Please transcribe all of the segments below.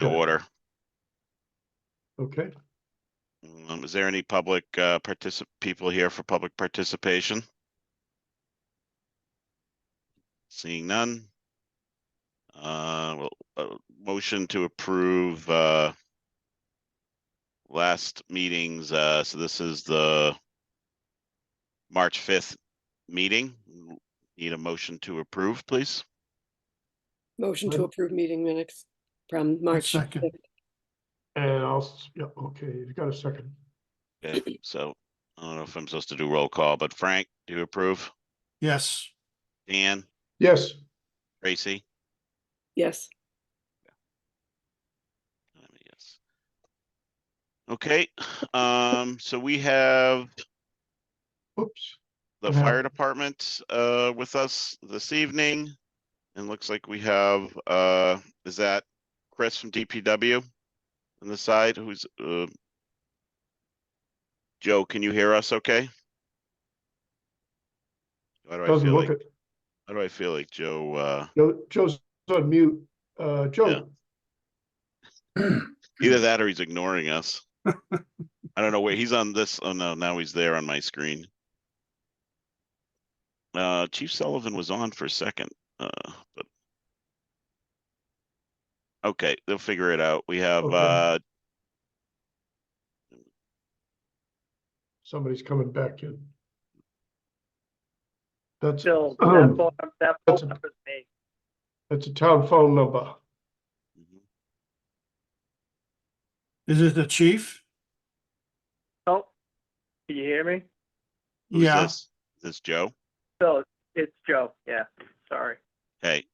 to order. Okay. Is there any public people here for public participation? Seeing none. Motion to approve last meeting's. So this is the March 5th meeting. Need a motion to approve, please. Motion to approve meeting minutes from March. Second. 5th. And yeah, okay, you got a second. Okay, so I don't know if I'm supposed to do roll call, but Frank, do you approve? Yes. Dan? Yes. Tracy? Yes. Yes. Okay, so we have Oops. the fire department with us this evening. And looks like we have is that Chris from DPW on the side? Who's Joe, can you hear us okay? Why do I Doesn't feel look like it. how do I feel like Joe Joe's on mute. Joe. either that or he's ignoring us. I don't know where he's on this. Oh no, now he's there on my screen. Chief Sullivan was on for a second, but okay, they'll figure it out. We have Okay. Somebody's coming back in. That's Still, that phone that's number's me. that's a town phone number. Is it the chief? Oh, can you hear me? who's Yeah. this? Is this Joe? So it's Joe. Yeah, sorry. Hey,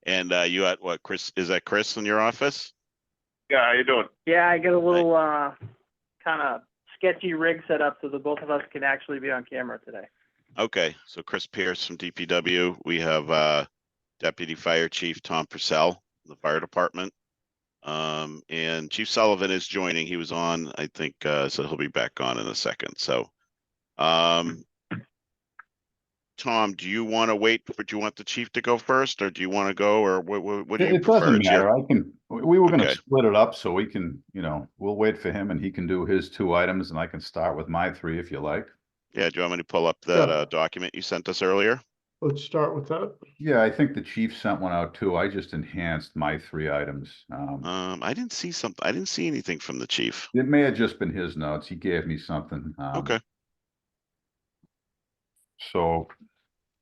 and you at what? Chris? Is that Chris in your office? Yeah, how you doing? Yeah, I get a little kind of sketchy rig set up so the both of us can actually be on camera today. Okay, so Chris Pierce from DPW. We have Deputy Fire Chief Tom Purcell, the fire department. And Chief Sullivan is joining. He was on, I think, so he'll be back on in a second. So, Tom, do you want to wait? Would you want the chief to go first, or do you want to go, or what do you It prefer? doesn't matter. We were going Okay. to split it up so we can, we'll wait for him and he can do his 2 items and I can start with my 3 if you like. Yeah, do you want me to pull up that Yeah. document you sent us earlier? Let's start with that. Yeah, I think the chief sent one out too. I just enhanced my 3 items. I didn't see something. I didn't see anything from the chief. It may have just been his notes. He gave me something. Okay, So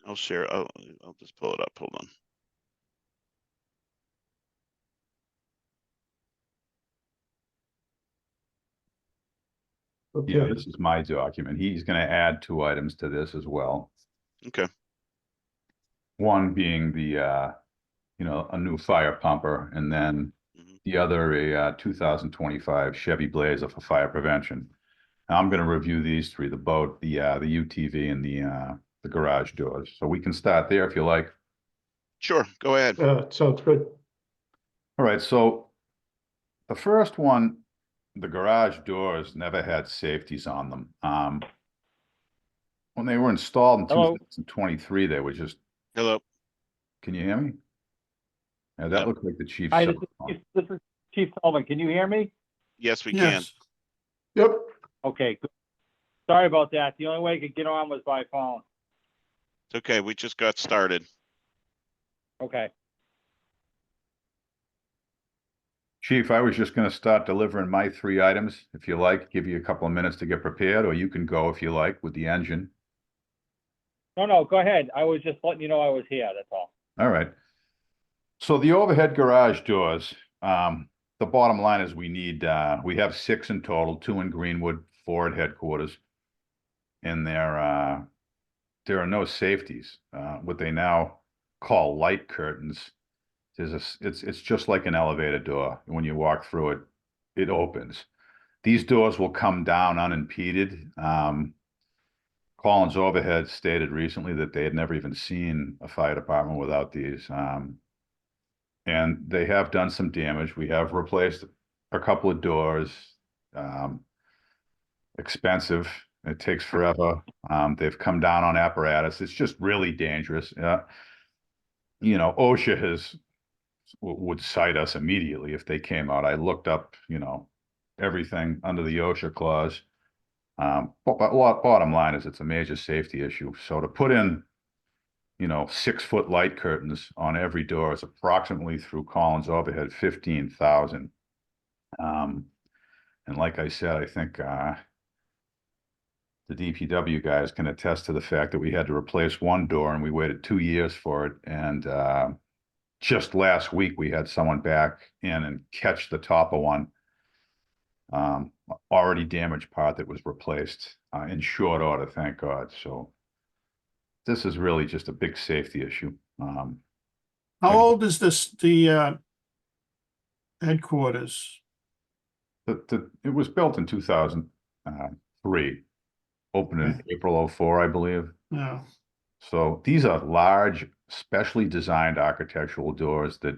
I'll share. I'll just pull it up. Hold on. Okay. yeah, this is my document. He's going to add 2 items to this as well. Okay. One being the, a new fire pumper, and then Mhm. the other a 2025 Chevy Blazer for fire prevention. Now, I'm going to review these 3: the boat, the UTV, and the garage doors. So we can start there if you like. Sure, go ahead. Sounds good. All right. So the first one, the garage doors never had safeties on them. When they were installed in Hello? 2023, they were just. Hello. Can you hear me? Yeah, that Yep. looks like the chief. Hi, said this is Chief Sullivan. Can you hear me? Yes, we can. Yes. Yep. Okay, good. Sorry about that. The only way I could get on was by phone. It's okay. We just got started. Okay. Chief, I was just going to start delivering my 3 items. If you like, give you a couple of minutes to get prepared, or you can go if you like with the engine. No, go ahead. I was just letting you know I was here. That's all. All right. So the overhead garage doors, the bottom line is we have 6 in total, 2 in Greenwood, 4 at headquarters. And there are no safeties. What they now call light curtains. It's just like an elevator door. When you walk through it, it opens. These doors will come down unimpeded. Collins Overhead stated recently that they had never even seen a fire department without these. And they have done some damage. We have replaced a couple of doors. Expensive. It takes forever. They've come down on apparatus. It's just really dangerous. OSHA has would cite us immediately if they came out. I looked up, everything under the OSHA clause. But bottom line is it's a major safety issue. So to put in, 6-foot light curtains on every door is approximately through Collins overhead, 15,000. And like I said, I think, the DPW guys can attest to the fact that we had to replace one door and we waited 2 years for it. And, just last week, we had someone back in and catch the top of one, already damaged part that was replaced, in short order, thank God. So this is really just a big safety issue. How old is the headquarters? It was built in 2003, opened in April '04, I believe. No. So these are large, specially designed architectural doors that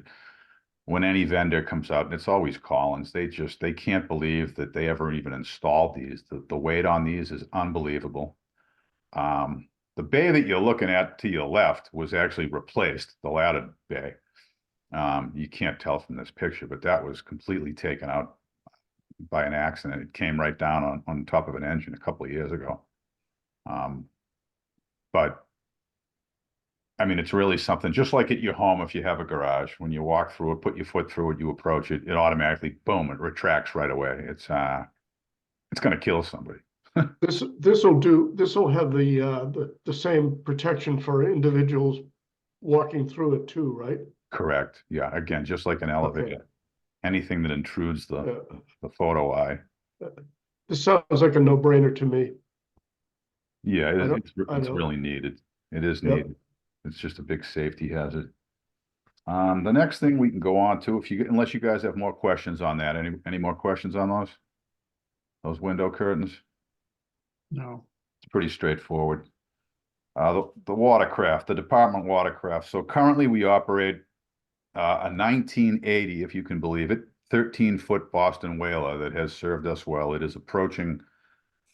when any vendor comes out, and it's always Collins, they can't believe that they ever even installed these. The weight on these is unbelievable. The bay that you're looking at to your left was actually replaced, the ladder bay. You can't tell from this picture, but that was completely taken out by an accident. It came right down on top of an engine a couple of years ago. But I mean, it's really something, just like at your home, if you have a garage, when you walk through it, put your foot through it, you approach it, it automatically, boom, it retracts right away. It's going to kill somebody. This will have the same protection for individuals walking through it too, right? Correct. Yeah. Again, just like an elevator, anything that intrudes the photo eye. This sounds like a no-brainer to me. Yeah, it's don't- really needed. It is Yep. needed. It's just a big safety hazard. The next thing we can go on to, unless you guys have more questions on that, any more questions on those window curtains? No. It's pretty straightforward. The watercraft, the department watercraft. So currently we operate a 1980, if you can believe it, 13-foot Boston Whaler that has served us well. It is approaching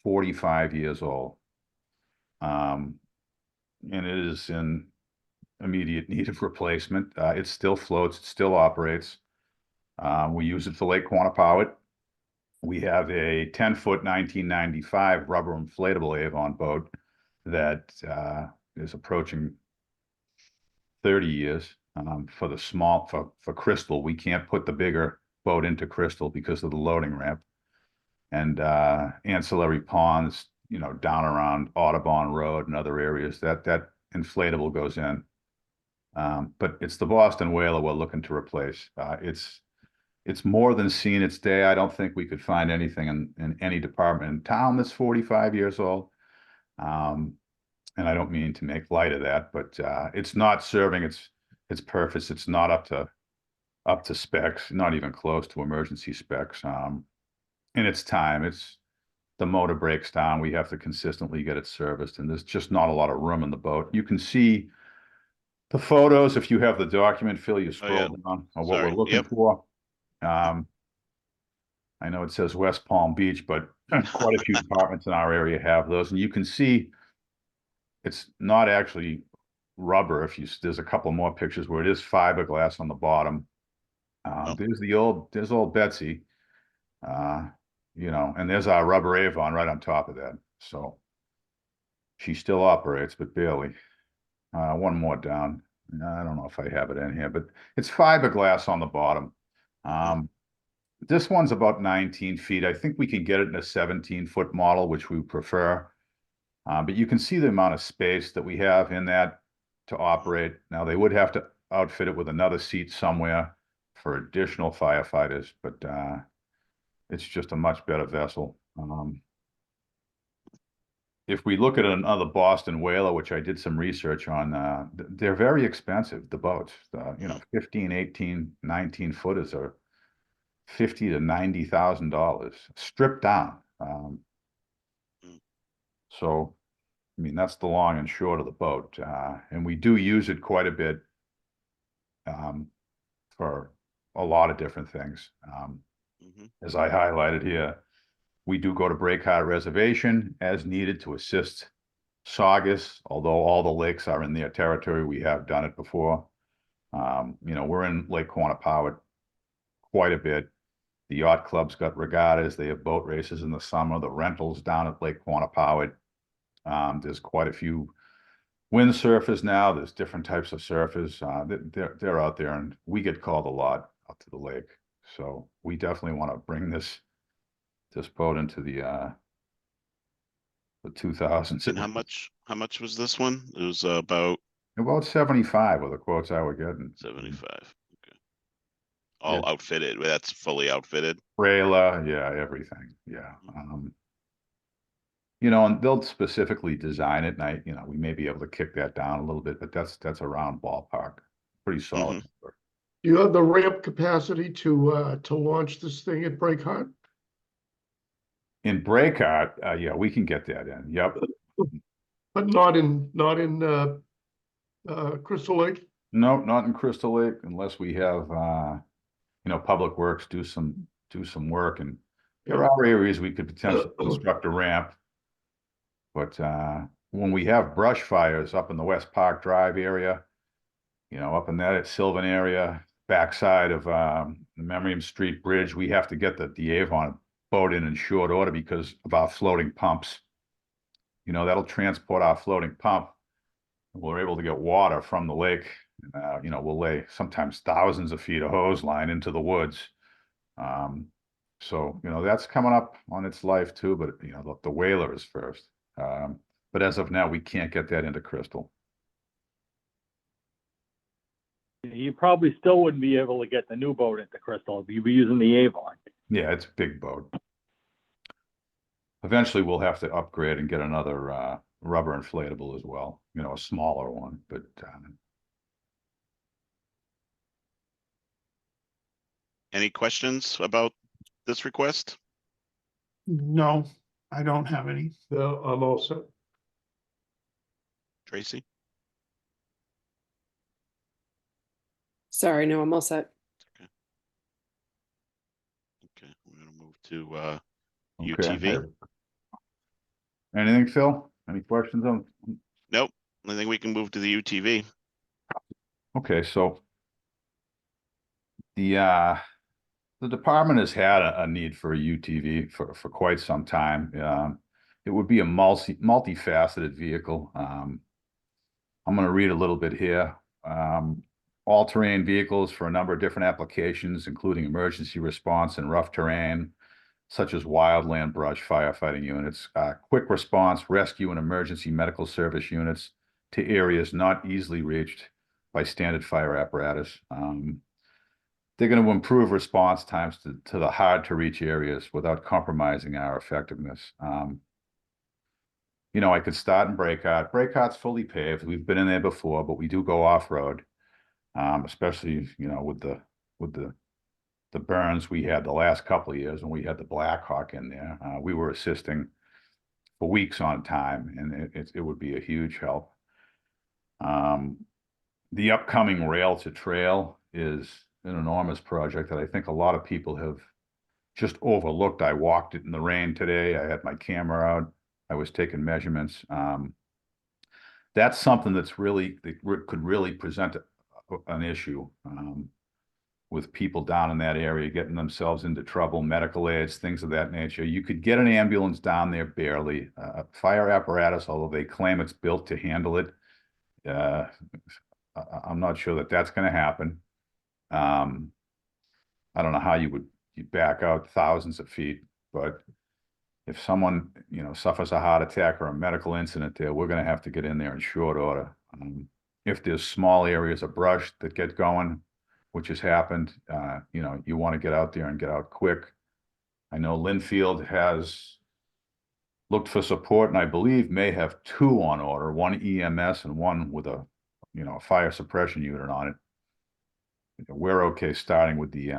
45 years old. And it is in immediate need of replacement. It still floats, it still operates. We use it for Lake Quannapowitt. We have a 10-foot 1995 rubber inflatable Avon boat that is approaching 30 years. For Crystal, we can't put the bigger boat into Crystal because of the loading ramp. And ancillary ponds, down around Audubon Road and other areas, that inflatable goes in. But it's the Boston Whaler we're looking to replace. It's more than seen its day. I don't think we could find anything in any department in town that's 45 years old. And I don't mean to make light of that, but it's not serving its purpose. It's not up to specs, not even close to emergency specs. In its time, the motor breaks down. We have to consistently get it serviced, and there's just not a lot of room in the boat. You can see the photos if you have the document, Phil. You scroll down on what we're looking for. I know it says West Palm Beach, but quite a few departments in our area have those, and you can see it's not actually rubber. There's a couple more pictures where it is fiberglass on the bottom. There's old Betsy, and there's our rubber Avon right on top of that. So she still operates, but barely. One more down. I don't know if I have it in here, but it's fiberglass on the bottom. This one's about 19 feet. I think we can get it in a 17-foot model, which we prefer. But you can see the amount of space that we have in that to operate. Now, they would have to outfit it with another seat somewhere for additional firefighters, but it's just a much better vessel. If we look at another Boston Whaler, which I did some research on, they're very expensive, the boats. 15, 18, 19 footers are $50,000 to $90,000 stripped down. So, I mean, that's the long and short of the boat. And we do use it quite a bit for a lot of different things. As I highlighted here, we do go to Breakheart Reservation as needed to assist Saugus, although all the lakes are in their territory. We have done it before. You know, we're in Lake Quannapowitt quite a bit. The yacht club's got regattas. They have boat races in the summer. The rentals down at Lake Quannapowitt. There's quite a few windsurfers now. There's different types of surfers. They're out there, and we get called a lot out to the lake. So we definitely want to bring this boat into the 2000s. And how much was this one? It was about About 75 were the quotes I were getting. 75. Okay. All outfitted. That's fully outfitted. Trailer, yeah, everything. Yeah. You know, and they'll specifically design it, and you know, we may be able to kick that down a little bit, but that's a round ballpark. Pretty solid number. Do you have the ramp capacity to launch this thing at Breakheart? In Breakheart, yeah, we can get that in. Yep. But not in Crystal Lake? No, not in Crystal Lake unless we have you know, Public Works do some work, and there are areas we could potentially construct a ramp. But when we have brush fires up in the West Park Drive area, you know, up in that Sylvan area, backside of the Memoriam Street Bridge, we have to get the Avon boat in short order because of our floating pumps. You know, that'll transport our floating pump. We're able to get water from the lake. You know, we'll lay sometimes thousands of feet of hose line into the woods. So, you know, that's coming up on its life too, but you know, the whaler is first. But as of now, we can't get that into Crystal. You probably still wouldn't be able to get the new boat into Crystal. You'd be using the Avon. Yeah, it's a big boat. Eventually, we'll have to upgrade and get another rubber inflatable as well. You know, a smaller one, but Any questions about this request? No, I don't have any. No, I'm all set. Tracy? Sorry, no, I'm all set. Okay, we're gonna move to okay. UTV. Anything, Phil? Any questions on? Nope, I think we can move to the UTV. Okay, so the department has had a need for a UTV for quite some time. It would be a multifaceted vehicle. I'm going to read a little bit here. All-terrain vehicles for a number of different applications, including emergency response and rough terrain, such as wildland brush firefighting units, quick response, rescue, and emergency medical service units to areas not easily reached by standard fire apparatus. They're going to improve response times to the hard-to-reach areas without compromising our effectiveness. You know, I could start in Breakheart. Breakheart's fully paved. We've been in there before, but we do go off-road, especially, you know, with the burns we had the last couple of years when we had the Black Hawk in there. We were assisting for weeks on time, and it would be a huge help. The upcoming rail to trail is an enormous project that I think a lot of people have just overlooked. I walked it in the rain today. I had my camera out. I was taking measurements. That's something that could really present an issue with people down in that area getting themselves into trouble, medical aids, things of that nature. You could get an ambulance down there barely. Fire apparatus, although they claim it's built to handle it, I'm not sure that that's going to happen. I don't know how you back out thousands of feet, but if someone, you know, suffers a heart attack or a medical incident there, we're going to have to get in there in short order. If there's small areas of brush that get going, which has happened, you know, you want to get out there and get out quick. I know Linfield has looked for support, and I believe may have 2 on order, 1 EMS and 1 with a, you know, a fire suppression unit on it. We're okay starting with the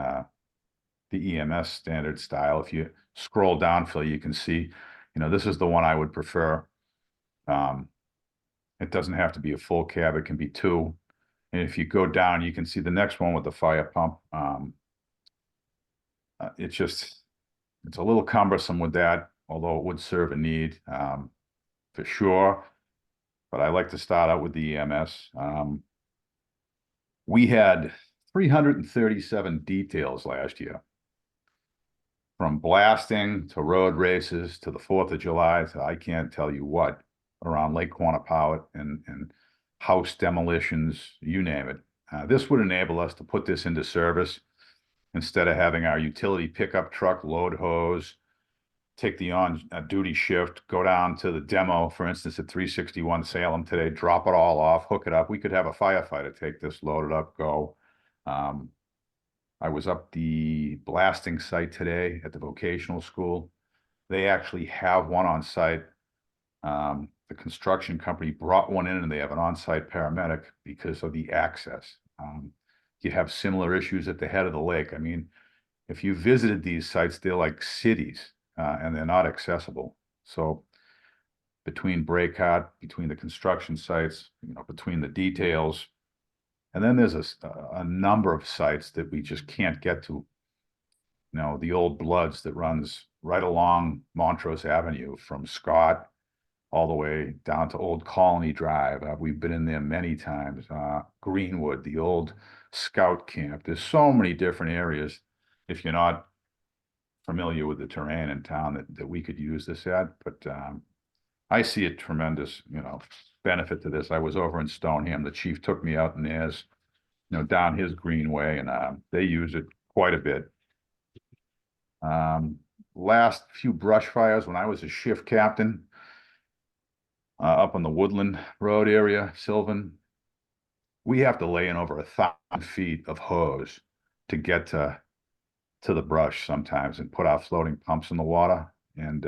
EMS standard style. If you scroll down, Phil, you can see, you know, this is the one I would prefer. It doesn't have to be a full cab, it can be 2. And if you go down, you can see the next one with the fire pump. It's a little cumbersome with that, although it would serve a need for sure. But I like to start out with the EMS. We had 337 details last year. From blasting to road races to the 4th of July to I can't tell you what around Lake Quannapowitt and house demolitions, you name it. This would enable us to put this into service instead of having our utility pickup truck load hose, take the on-duty shift, go down to the demo, for instance, at 361 Salem today, drop it all off, hook it up. We could have a firefighter take this, load it up, go. I was up the blasting site today at the vocational school. They actually have one on site. The construction company brought one in and they have an on-site paramedic because of the access. You have similar issues at the head of the lake. I mean, if you visited these sites, they're like cities and they're not accessible. So between Braycott, between the construction sites, between the details, and then there's a number of sites that we just can't get to. The Old Bloods that runs right along Montrose Avenue from Scott all the way down to Old Colony Drive. We've been in there many times. Greenwood, the old scout camp. There's so many different areas. If you're not familiar with the terrain in town that we could use this at, but I see a tremendous, benefit to this. I was over in Stoneham. The chief took me out in theirs, down his greenway, and they use it quite a bit. Last few brush fires when I was a shift captain up on the Woodland Road area, Sylvan, we have to lay in over 1,000 feet of hose to get to the brush sometimes and put our floating pumps in the water. And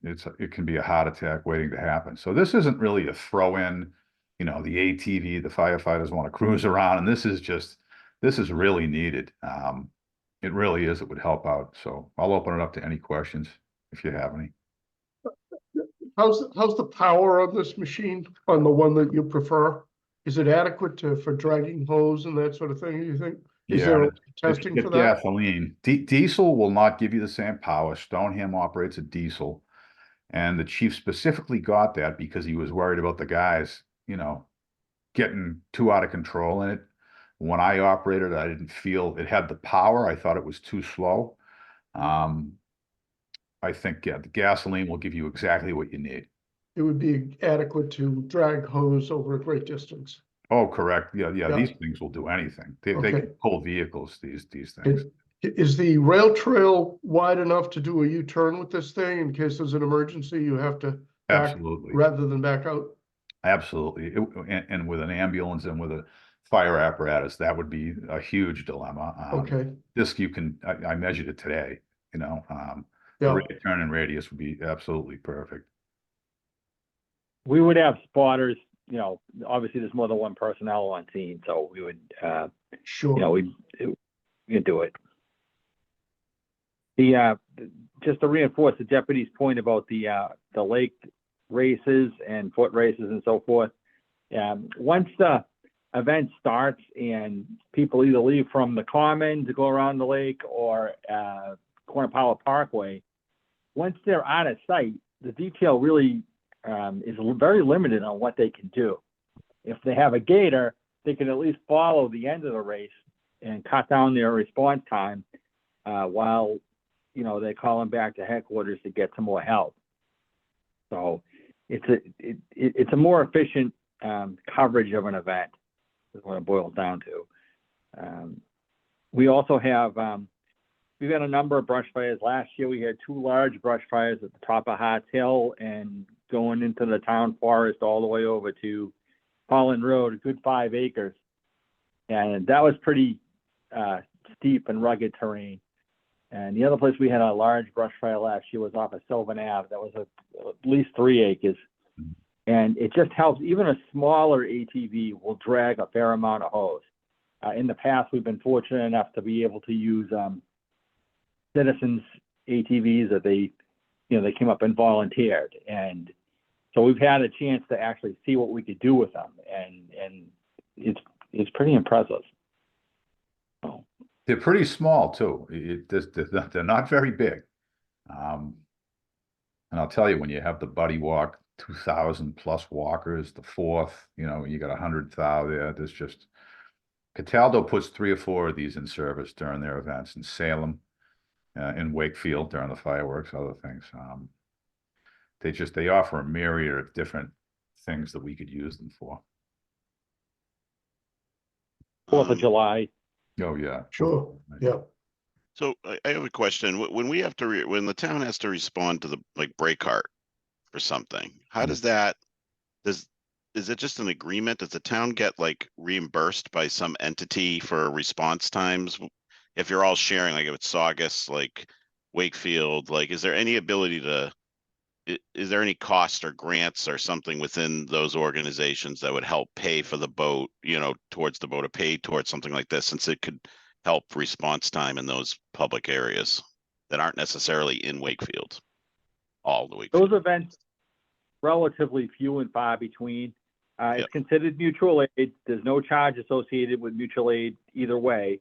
it can be a heart attack waiting to happen. So this isn't really a throw in, the ATV, the firefighters want to cruise around, and this is really needed. It really is. It would help out. So I'll open it up to any questions if you have any. How's the power of this machine on the one that you prefer? Is it adequate for dragging hose and that sort of thing, you think? Is there testing for that? Gasoline. Diesel will not give you the same power. Stoneham operates a diesel. And the chief specifically got that because he was worried about the guys, getting too out of control in it. When I operated, I didn't feel it had the power. I thought it was too slow. I think, the gasoline will give you exactly what you need. It would be adequate to drag hose over a great distance. Oh, correct. Yeah. These things will do anything. They can pull vehicles, these things. Is the rail trail wide enough to do a U-turn with this thing in case there's an emergency, you have to back Absolutely. rather than back out? Absolutely. And with an ambulance and with a fire apparatus, that would be a huge dilemma. This I measured it today, the rate of turn and radius would be absolutely perfect. We would have spotters, obviously there's more than one personnel on scene, so we would, Sure. we'd do it. Just to reinforce the deputy's point about the lake races and foot races and so forth. Once the event starts and people either leave from the common to go around the lake or Quannapowitt Parkway, once they're out of sight, the detail really is very limited on what they can do. If they have a gator, they can at least follow the end of the race and cut down their response time while they call them back to headquarters to get some more help. So it's a more efficient coverage of an event is what it boils down to. We also have we've had a number of brush fires. Last year we had 2 large brush fires at the top of Harts Hill and going into the town forest all the way over to Holland Road, a good 5 acres. And that was pretty steep and rugged terrain. And the other place we had a large brush fire last year was off of Sylvan Ave. That was at least 3 acres. And it just helps. Even a smaller ATV will drag a fair amount of hose. In the past, we've been fortunate enough to be able to use citizens ATVs that they came up and volunteered. And so we've had a chance to actually see what we could do with them. And it's pretty impressive. So. They're pretty small too. They're not very big. And I'll tell you, when you have the buddy walk 2,000 plus walkers. The fourth, you know, you got 100,000 there. There's just, Cataldo puts 3 or 4 of these in service during their events in Salem, in Wakefield during the fireworks, other things. They offer a myriad of different things that we could use them for. 4th of July. Oh, yeah. Sure, yeah. So I have a question. When we have to, when the town has to respond to the like break cart for something, how does that, is it just an agreement? Does the town get like reimbursed by some entity for response times? If you're all sharing, like if it's Saugus, like Wakefield, like, is there any ability to, is there any cost or grants or something within those organizations that would help pay for the boat, you know, towards the boat, or pay towards something like this, since it could help response time in those public areas that aren't necessarily in Wakefield? All the Wakefield. Those events, relatively few and far between. Yep. It's considered mutual aid. There's no charge associated with mutual aid either way.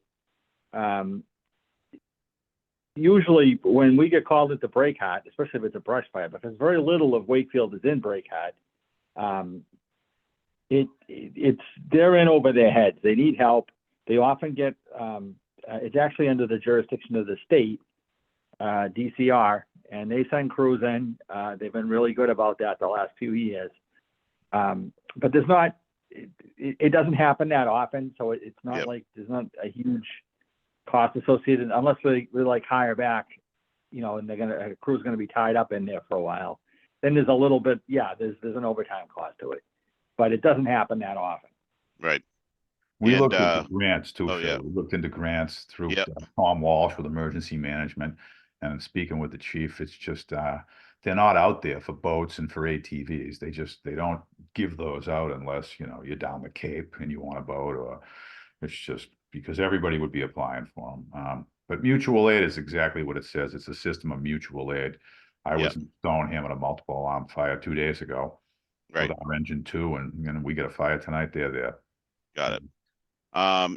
Usually when we get called into break hot, especially if it's a brush fire, because very little of Wakefield is in break hot, they're in over their heads. They need help. They often get, it's actually under the jurisdiction of the state, DCR, and they send crews in. They've been really good about that the last few years. But there's not, it doesn't happen that often, so it's not Yep. like there's not a huge cost associated unless we like hire back, you know, and a crew's gonna be tied up in there for a while. Then there's a little bit, there's an overtime cost to it, but it doesn't happen that often. Right. We And, looked into grants too, oh, Phil. yeah. We looked into grants through Yep. Tom Walsh with emergency management. And speaking with the chief, it's just, they're not out there for boats and for ATVs. They don't give those out unless, you know, you're down the Cape and you want a boat, or it's just because everybody would be applying for them. But mutual aid is exactly what it says. It's a system of mutual aid. I was in Stoneham at a multiple alarm fire 2 days ago. Right. With our engine 2, and we get a fire tonight, they're there. Got it.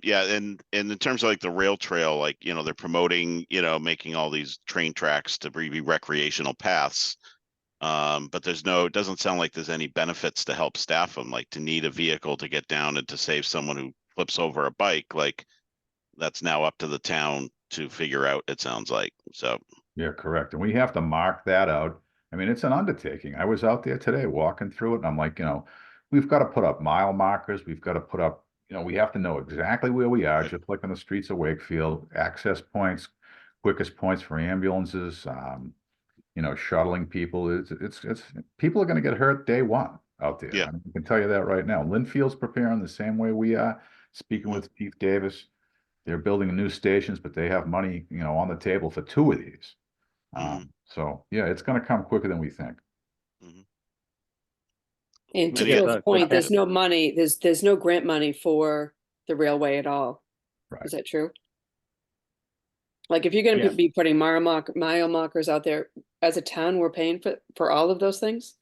Yeah, and in terms of like the rail trail, like, you know, they're promoting, you know, making all these train tracks to be recreational paths. But it doesn't sound like there's any benefits to help staff them, like to need a vehicle to get down and to save someone who flips over a bike. Like, that's now up to the town to figure out, it sounds like. So Yeah, correct. And we have to mark that out. I mean, it's an undertaking. I was out there today walking through it, and I'm like, you know, we've got to put up mile markers. We've got to put up, you know, we have to know exactly where we are, Right. just like on the streets of Wakefield, access points, quickest points for ambulances, you know, shuttling people. It's people are going to get hurt day one out there. Yeah. I can tell you that right now. Linfield's preparing the same way we are. Speaking with Chief Davis, they're building new stations, but they have money, you know, on the table for 2 of these. So yeah, it's going to come quicker than we think. And to Many- Phil's point, there's no money, there's no grant money for the railway at all. Right. Is that true? Like, if you're gonna Yeah. be putting mile markers out there, as a town, we're paying for all of those things?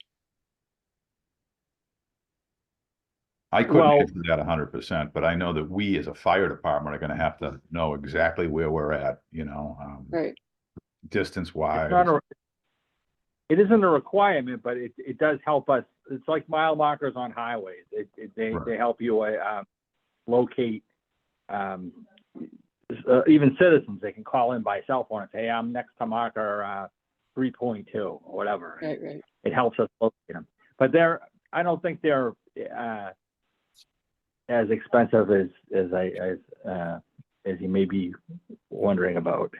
I couldn't Well- answer that 100%, but I know that we as a fire department are going to have to know exactly where we're at, you know, Right. distance It's wise. not it isn't a requirement, but it does help us. It's like mile markers on highways. They help you locate even citizens. They can call in by cell phone and say, hey, I'm next to marker 3.2 or whatever. Right. It helps us locate them. But I don't think they're as expensive as you may be wondering about.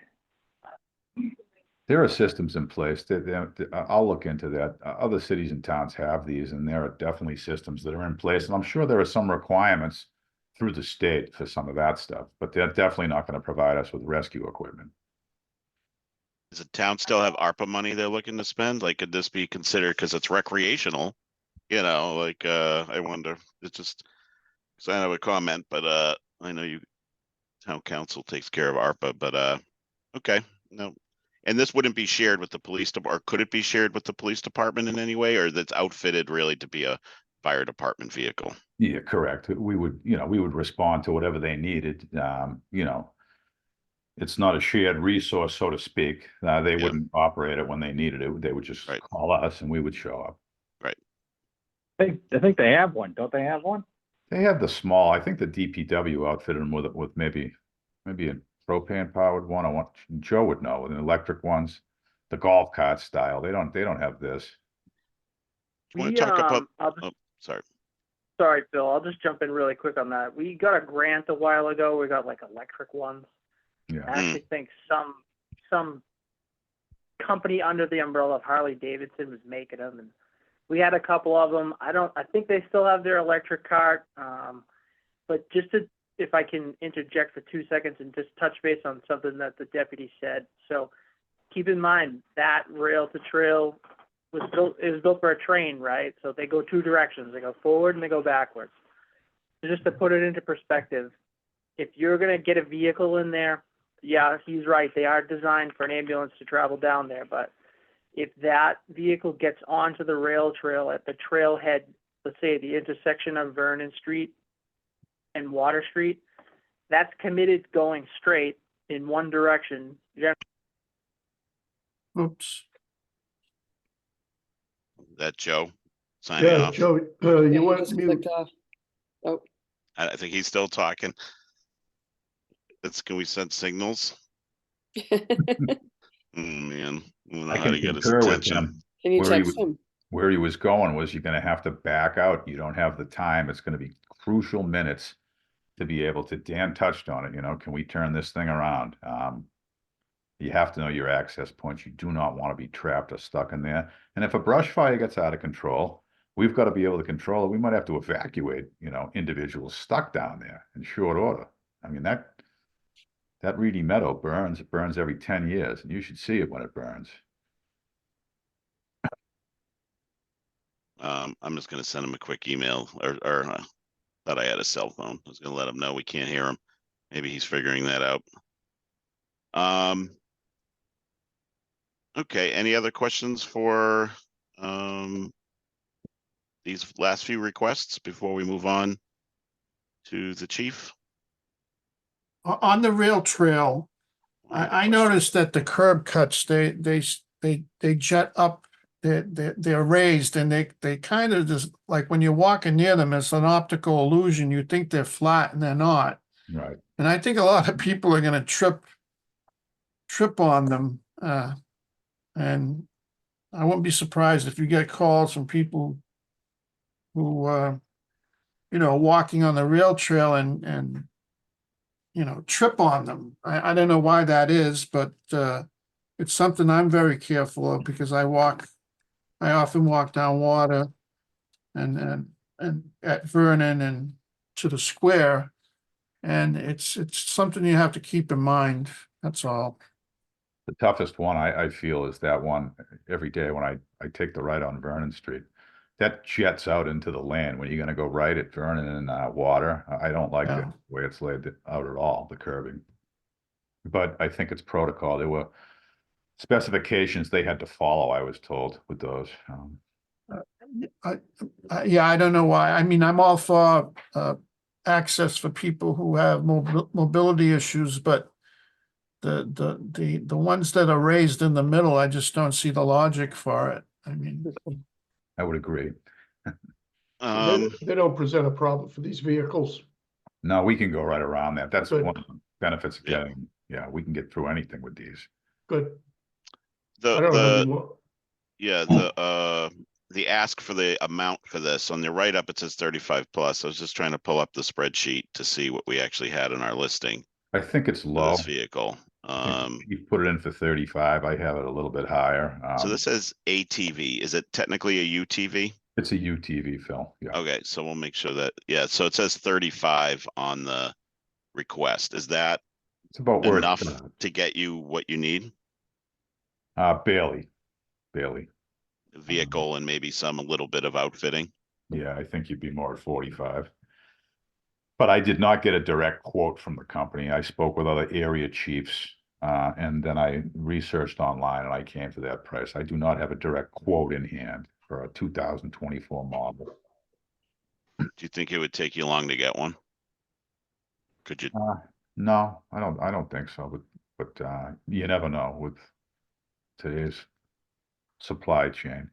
There are systems in place I'll look into that. Other cities and towns have these, and there are definitely systems that are in place. And I'm sure there are some requirements through the state for some of that stuff, but they're definitely not going to provide us with rescue equipment. Does the town still have ARPA money they're looking to spend? Like, could this be considered, because it's recreational, you know, like, I wonder, it's just, because I have a comment, but, I know town council takes care of ARPA, but, okay, no. And this wouldn't be shared with the police department, or could it be shared with the police department in any way, or that's outfitted really to be a fire department vehicle? Yeah, correct. We would respond to whatever they needed. You know, it's not a shared resource, so to speak. They wouldn't operate it when they needed it. They would just Right. call us and we would show up. Right. I think they have one. Don't they have one? They have the small, I think the DPW outfitted them with maybe a propane powered one. I want, Joe would know, with the electric ones, the golf cart style. They don't have this. Do you want to talk about, I'll oh, sorry. sorry, Phil, I'll just jump in really quick on that. We got a grant a while ago. We got like electric ones. Yeah. I actually think some company under the umbrella of Harley Davidson was making them, and we had a couple of them. I think they still have their electric cart. But if I can interject for 2 seconds and just touch base on something that the deputy said. So keep in mind that rail to trail was built for a train, right? So they go two directions. They go forward and they go backwards. So just to put it into perspective, if you're going to get a vehicle in there, yeah, he's right. They are designed for an ambulance to travel down there. But if that vehicle gets onto the rail trail at the trailhead, let's say the intersection of Vernon Street and Water Street, that's committed going straight in one direction. Oops. That Joe signing Yeah, off. Joe, Yeah, you he want just mute? clicked off. Oh, I think he's still talking. Can we send signals? Man, I don't know I how can to get his concur with attention. him. can you Where he text was- him? Where he was going was, you're gonna have to back out. You don't have the time. It's gonna be crucial minutes to be able to, Dan touched on it, can we turn this thing around? You have to know your access points. You do not want to be trapped or stuck in there. And if a brush fire gets out of control, we've got to be able to control it. We might have to evacuate, individuals stuck down there in short order. I mean, that Reedy Meadow burns. It burns every 10 years, and you should see it when it burns. I'm just gonna send him a quick email or thought I had a cell phone. I was gonna let him know we can't hear him. Maybe he's figuring that out. Okay, any other questions for these last few requests before we move on to the chief? On the rail trail, I noticed that the curb cuts, they jet up, they're raised, and they kind of just, like when you're walking near them, it's an optical illusion. You think they're flat and they're not. Right. And I think a lot of people are gonna trip on them. And I wouldn't be surprised if you get calls from people who, walking on the rail trail and trip on them. I don't know why that is, but it's something I'm very careful of, because I often walk down Water and at Vernon and to the square. And it's something you have to keep in mind. That's all. The toughest one I feel is that one every day when I take the right on Vernon Street. That jets out into the lane when you're gonna go right at Vernon and Water. I don't like Yeah. the way it's laid out at all, the curbing. But I think it's protocol. There were specifications they had to follow, I was told, with those. Yeah, I don't know why. I mean, I'm all for access for people who have mobility issues, but the ones that are raised in the middle, I just don't see the logic for it. I mean, I would agree. They don't present a problem for these vehicles. No, we can go right around that. That's Good. one of the benefits of Yeah. getting, we can get through anything with these. Good. I don't know The anymore. yeah, the ask for the amount for this on the write up, it says 35 plus. I was just trying to pull up the spreadsheet to see what we actually had in our listing I think it's for low. this vehicle. You put it in for 35. I have it a little bit higher. So this says ATV. Is it technically a UTV? It's a UTV, Phil. Yeah. Okay, so we'll make sure that, yeah, so it says 35 on the request. Is that It's about where enough it's to get you what you need? Bailey. A vehicle and maybe a little bit of outfitting? Yeah, I think you'd be more at 45. But I did not get a direct quote from the company. I spoke with other area chiefs, and then I researched online and I came to that price. I do not have a direct quote in hand for a 2024 model. Do you think it would take you long to get one? Could you? No, I don't think so, but you never know with today's supply chain.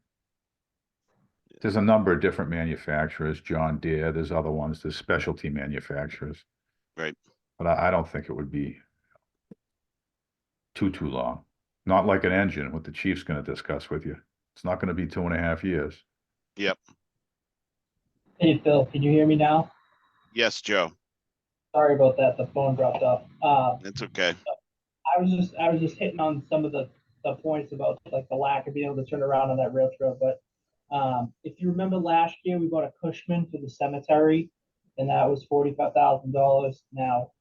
There's a number of different manufacturers, John Deere, there's other ones, there's specialty manufacturers. Right. But I don't think it would be too long. Not like an engine, what the chief's gonna discuss with you. It's not gonna be 2.5 years. Yep. Hey Phil, can you hear me now? Yes, Joe. Sorry about that, the phone dropped off. It's okay. I was just hitting on some of the points about like the lack of being able to turn around on that rail trail. But if you remember last year, we bought a Cushman for the cemetery, and that was $45,000. Now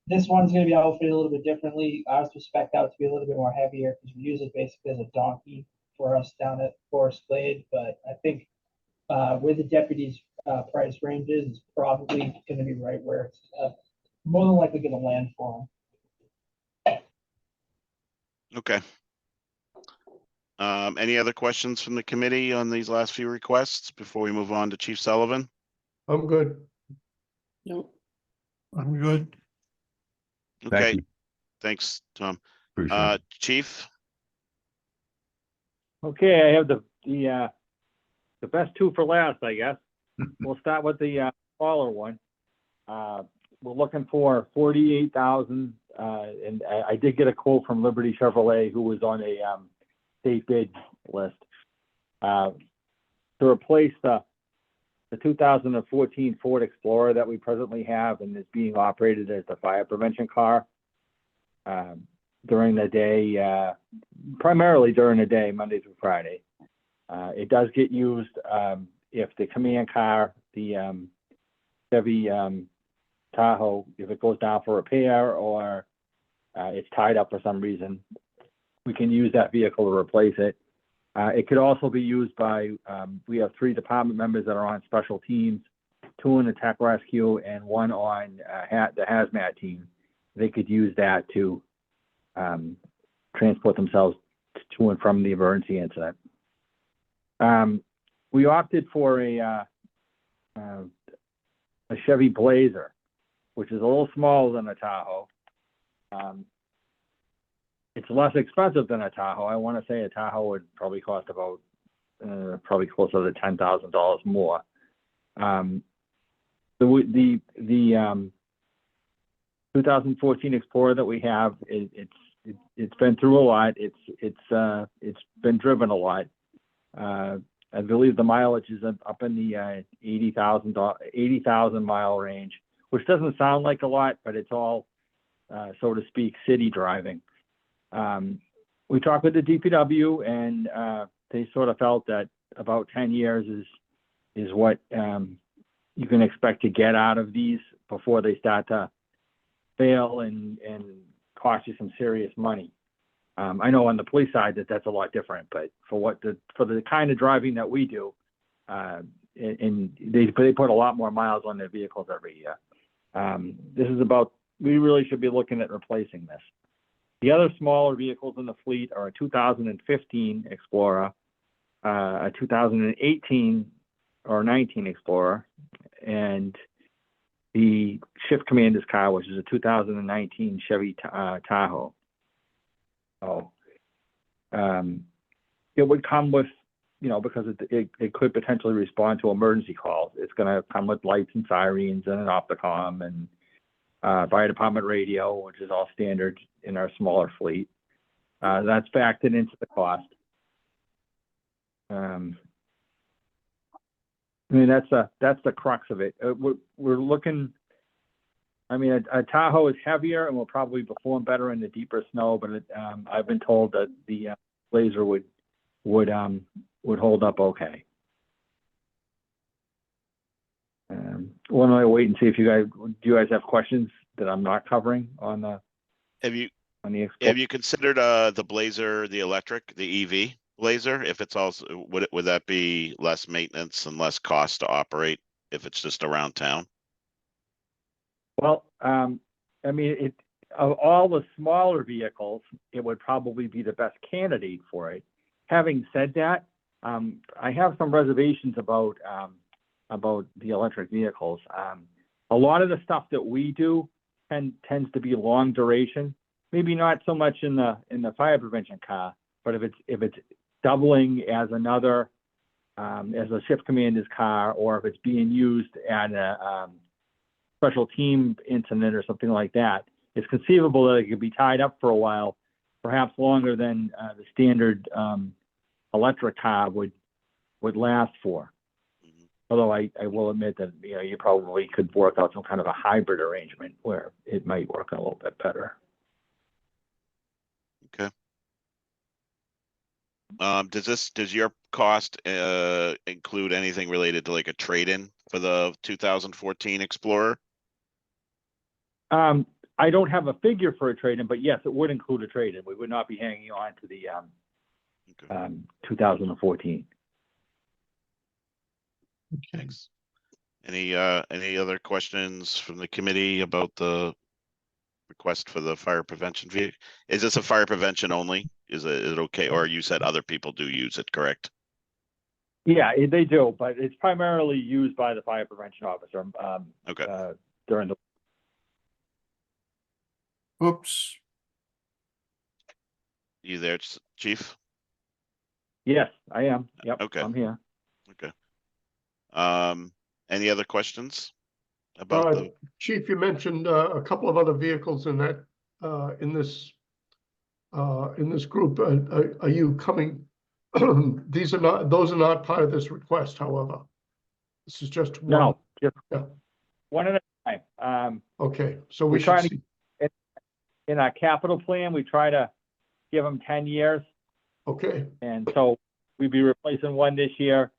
this one's going to be outfitted a little bit differently. Ours was spec'd out to be a little bit more heavier because we use it basically as a donkey for us down at Forest Glade. But I think where the deputy's price range is, it's probably going to be right where it's more than likely going to land for him. Okay. Any other questions from the committee on these last few requests before we move on to Chief Sullivan? I'm good. No, I'm good. Thank Okay, you. thanks, Tom. Appreciate it. Chief? Okay, I have the best two for last, I guess. We'll start with the smaller one. We're looking for 48,000, and I did get a quote from Liberty Chevrolet, who was on a state bid list, to replace the 2014 Ford Explorer that we presently have and is being operated as the fire prevention car during the day, primarily during the day, Monday through Friday. It does get used if the command car, the Chevy Tahoe, if it goes down for repair or it's tied up for some reason, we can use that vehicle to replace it. It could also be used by, we have 3 department members that are on special teams, 2 in the tech rescue and 1 on the hazmat team. They could use that to transport themselves to and from the emergency incident. We opted for a Chevy Blazer, which is a little smaller than a Tahoe. It's less expensive than a Tahoe. I want to say a Tahoe would probably cost about probably closer to $10,000 more. The 2014 Explorer that we have, it's been through a lot. It's been driven a lot. I believe the mileage is up in the 80,000 mile range, which doesn't sound like a lot, but it's all, so to speak, city driving. We talked with the DPW, and they sort of felt that about 10 years is what you can expect to get out of these before they start to fail and cost you some serious money. I know on the police side that's a lot different, but for the kind of driving that we do, and they put a lot more miles on their vehicles every year. We really should be looking at replacing this. The other smaller vehicles in the fleet are a 2015 Explorer, a 2018 or 19 Explorer, and the shift commander's car, which is a 2019 Chevy Tahoe. So it would come with, because it could potentially respond to emergency calls. It's going to come with lights and sirens and an opticom and fire department radio, which is all standard in our smaller fleet. That's factored into the cost. That's the crux of it. We're looking. A Tahoe is heavier and will probably perform better in the deeper snow, but I've been told that the Blazer would hold up okay. Why don't I wait and see if do you guys have questions that I'm not covering on the Have you considered the Blazer, the electric, the EV Blazer? If it's also, would that be less maintenance and less cost to operate if it's just around town? Well, of all the smaller vehicles, it would probably be the best candidate for it. Having said that, I have some reservations about the electric vehicles. A lot of the stuff that we do tends to be long duration. Maybe not so much in the fire prevention car, but if it's doubling as another as a ship commander's car, or if it's being used at a special team incident or something like that, it's conceivable that it could be tied up for a while, perhaps longer than the standard electric car would last for. Mhm. Although I will admit that, you know, you probably could work out some kind of a hybrid arrangement where it might work a little bit better. Okay. Does your cost include anything related to like a trade-in for the 2014 Explorer? I don't have a figure for a trade-in, but yes, it would include a trade-in. We would not be hanging on to the Okay. 2014. Thanks. Any other questions from the committee about the request for the fire prevention vehicle? Is this a fire prevention only? Is it okay? Or you said other people do use it, correct? Yeah, they do, but it's primarily used by the fire prevention officer Okay. during the. Oops. You there, Chief? Yes, I am. Yep. Okay. I'm here. Okay. Any other questions about the? Chief, you mentioned a couple of other vehicles in that in this group. Are you coming? Those are not part of this request, however. This is just one. No, just Yeah. one at a time. Okay, so we We're should trying see. In our capital plan, we try to give them 10 years. Okay, And so we'd be replacing one this year,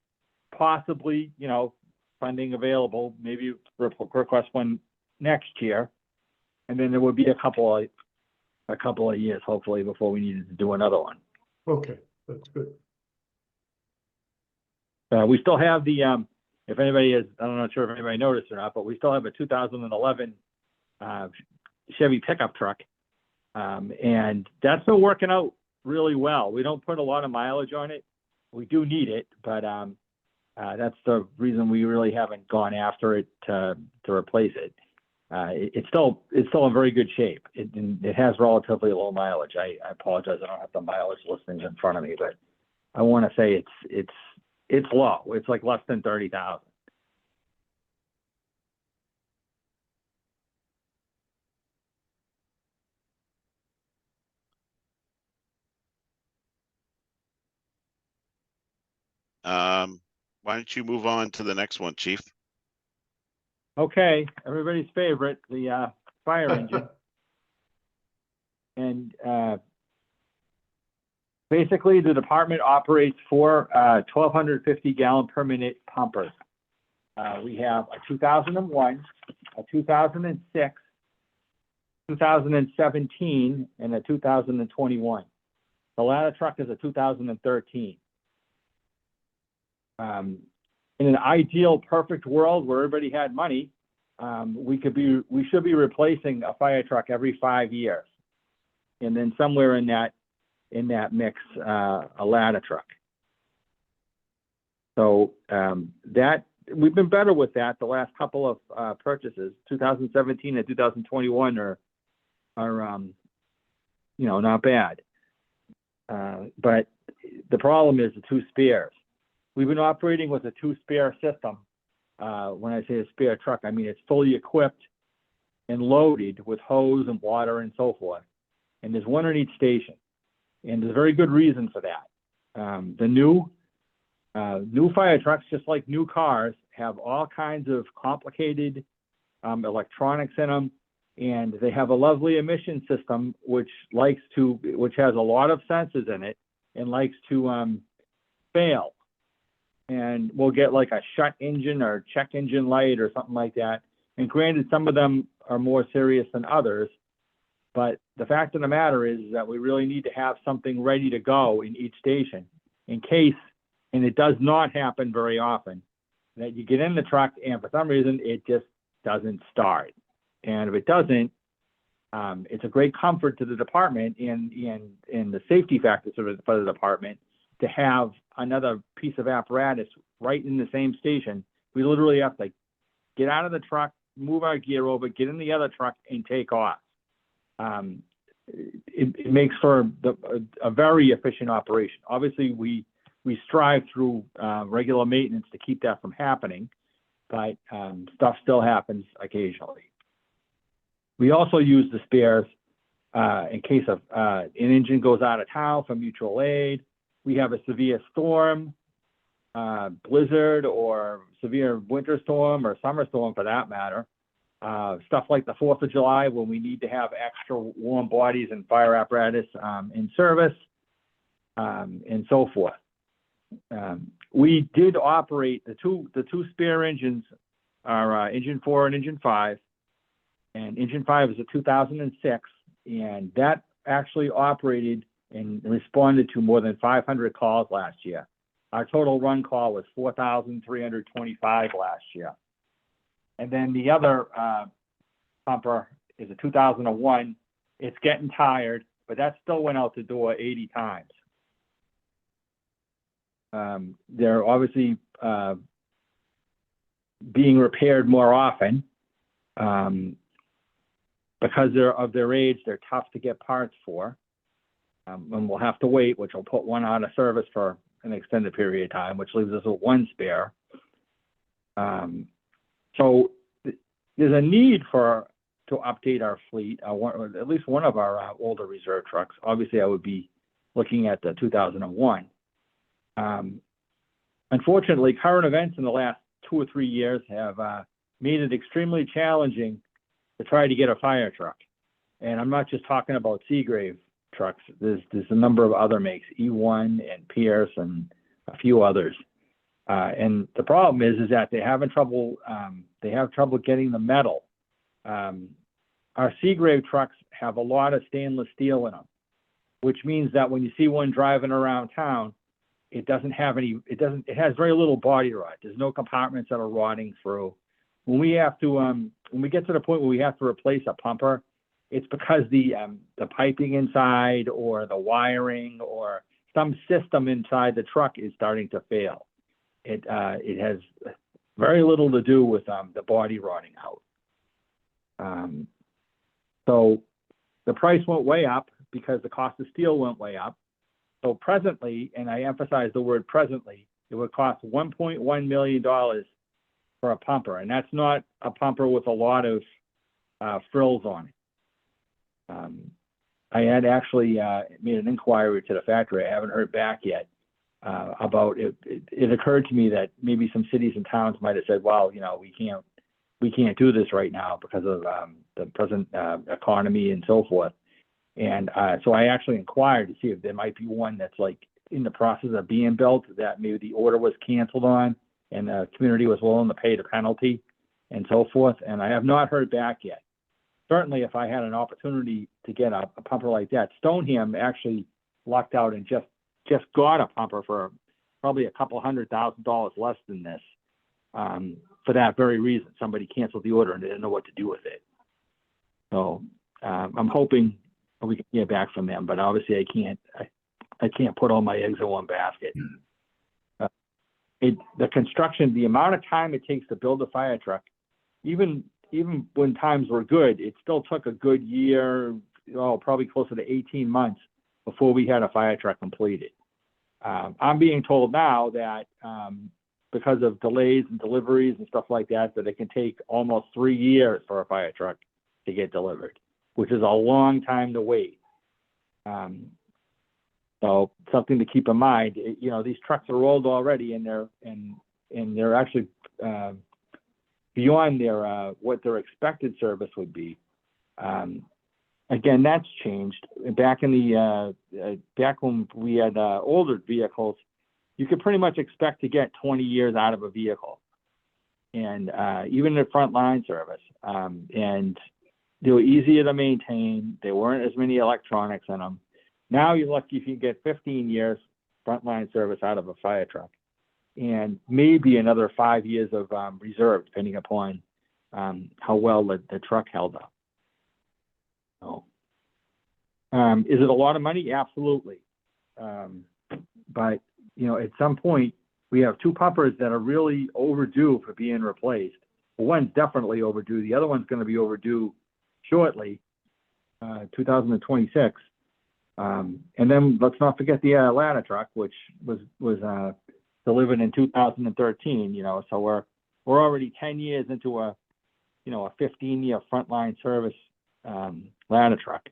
possibly, you know, funding available, maybe request one next year. And then there would be a couple of years, hopefully, before we needed to do another one. okay, that's good. We still have the, if anybody is, I'm not sure if anybody noticed or not, but we still have a 2011 Chevy pickup truck. And that's been working out really well. We don't put a lot of mileage on it. We do need it, but that's the reason we really haven't gone after it to replace it. It's still in very good shape. It has relatively low mileage. I apologize, I don't have the mileage listings in front of me, but I want to say it's low. It's like less than 30,000. Why don't you move on to the next one, Chief? Okay, everybody's favorite, the fire engine. And basically, the department operates four 1,250 gallon per minute pumpers. We have a 2001, a 2006, 2017, and a 2021. The ladder truck is a 2013. In an ideal, perfect world where everybody had money, we should be replacing a fire truck every 5 years, and then somewhere in that mix, a ladder truck. So that we've been better with that the last couple of purchases. 2017 and 2021 are not bad. But the problem is the two spares. We've been operating with a two spare system. When I say a spare truck, I mean it's fully equipped and loaded with hose and water and so forth. And there's one in each station. And there's a very good reason for that. The new fire trucks, just like new cars, have all kinds of complicated electronics in them. And they have a lovely emission system, which has a lot of sensors in it and likes to fail. And we'll get like a shut engine or check engine light or something like that. And granted, some of them are more serious than others, but the fact of the matter is that we really need to have something ready to go in each station in case, and it does not happen very often, that you get in the truck and for some reason it just doesn't start. And if it doesn't, it's a great comfort to the department and the safety factors for the department to have another piece of apparatus right in the same station. We literally have to get out of the truck, move our gear over, get in the other truck, and take off. It makes for a very efficient operation. Obviously, we we strive through regular maintenance to keep that from happening, but stuff still happens occasionally. We also use the spares in case of an engine goes out of town for mutual aid. We have a severe storm, blizzard, or severe winter storm or summer storm for that matter. Stuff like the 4th of July when we need to have extra warm bodies and fire apparatus in service, and so forth. We did operate the two spare engines are engine 4 and engine 5, and engine 5 is a 2006, and that actually operated and responded to more than 500 calls last year. Our total run call was 4,325 last year. And then the other pumper is a 2001. It's getting tired, but that still went out the door 80 times. They're obviously being repaired more often. Because of their age, they're tough to get parts for. And we'll have to wait, which will put one out of service for an extended period of time, which leaves us with one spare. So there's a need to update our fleet, or at least one of our older reserve trucks. Obviously, I would be looking at the 2001. Unfortunately, current events in the last 2 or 3 years have made it extremely challenging to try to get a fire truck. And I'm not just talking about Seagrave trucks. There's a number of other makes, E1 and Pierce and a few others. And the problem is that they have trouble getting the metal. Our Seagrave trucks have a lot of stainless steel in them, which means that when you see one driving around town, it has very little body rot. There's no compartments that are rotting through. When we get to the point where we have to replace a pumper, it's because the piping inside or the wiring or some system inside the truck is starting to fail. It has very little to do with the body rotting out. So the price went way up because the cost of steel went way up. So presently, and I emphasize the word presently, it would cost $1.1 million for a pumper, and that's not a pumper with a lot of frills on it. I had actually made an inquiry to the factory. I haven't heard back yet about it. It occurred to me that maybe some cities and towns might have said, well, we can't do this right now because of the present economy and so forth. And so I actually inquired to see if there might be one that's like in the process of being built that maybe the order was canceled on and the community was willing to pay the penalty and so forth. And I have not heard back yet. Certainly, if I had an opportunity to get a pumper like that, Stoneham actually lucked out and just got a pumper for probably $200,000 less than this for that very reason. Somebody canceled the order and they didn't know what to do with it. So I'm hoping we can get back from them, but obviously I can't put all my eggs in one basket. The construction, the amount of time it takes to build a fire truck, even when times were good, it still took a good year, probably closer to 18 months before we had a fire truck completed. I'm being told now that because of delays and deliveries and stuff like that, that it can take almost 3 years for a fire truck to get delivered, which is a long time to wait. So something to keep in mind. These trucks are old already, and they're actually beyond what their expected service would be. Again, that's changed. Back when we had older vehicles, you could pretty much expect to get 20 years out of a vehicle, and even in frontline service. And they were easier to maintain. There weren't as many electronics in them. Now you're lucky if you get 15 years frontline service out of a fire truck, and maybe another 5 years of reserve, depending upon how well the truck held up. So, is it a lot of money? Absolutely. But at some point, we have two pumpers that are really overdue for being replaced. One's definitely overdue. The other one's going to be overdue shortly, 2026. And then let's not forget the ladder truck, which was delivered in 2013. You know, so we're already 10 years into a 15-year frontline service ladder truck.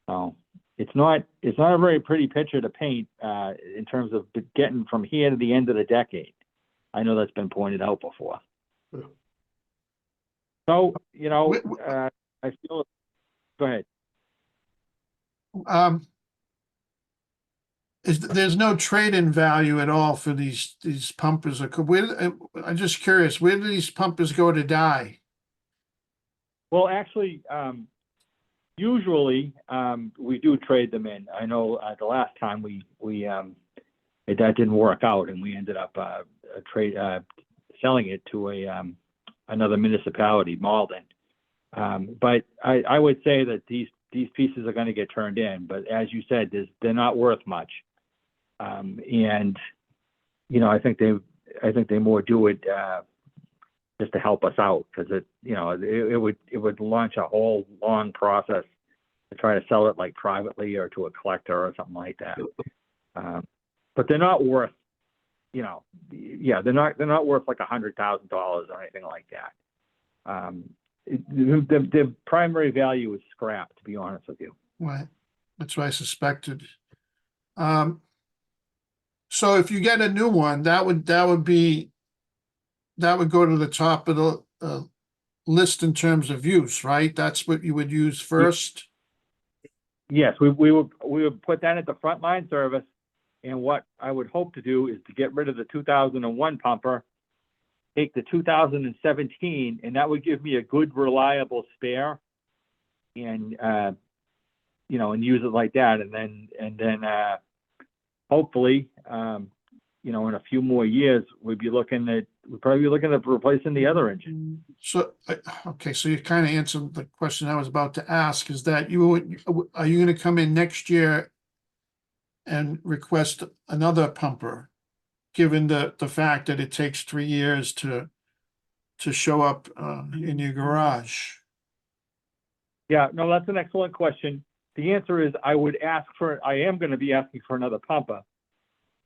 So it's not a very pretty picture to paint in terms of getting from here to the end of the decade. I know that's been pointed out before. Yeah. So, you know, I feel, go ahead. There's no trade-in value at all for these pumpers? I'm just curious, where do these pumpers go to die? Well, actually, usually we do trade them in. I know the last time that didn't work out, and we ended up selling it to another municipality, Malden. But I would say that these pieces are going to get turned in. But as you said, they're not worth much. And you know, I think they more do it just to help us out, because it would launch a whole long process to try to sell it like privately or to a collector or something like that. But they're not worth, they're not worth like $100,000 or anything like that. The primary value is scrap, to be honest with you. Right, that's what I suspected. So if you get a new one, that would go to the top of the list in terms of use, right? That's what you would use first? Yes, we would put that at the frontline service, and what I would hope to do is to get rid of the 2001 pumper, take the 2017, and that would give me a good, reliable spare, and and use it like that, and then hopefully, in a few more years, we'd probably be looking at replacing the other engine. So, okay, so you kind of answered the question I was about to ask, is that are you going to come in next year and request another pumper, given the fact that it takes 3 years to show up in your garage? Yeah, no, that's an excellent question. The answer is I am going to be asking for another pumper.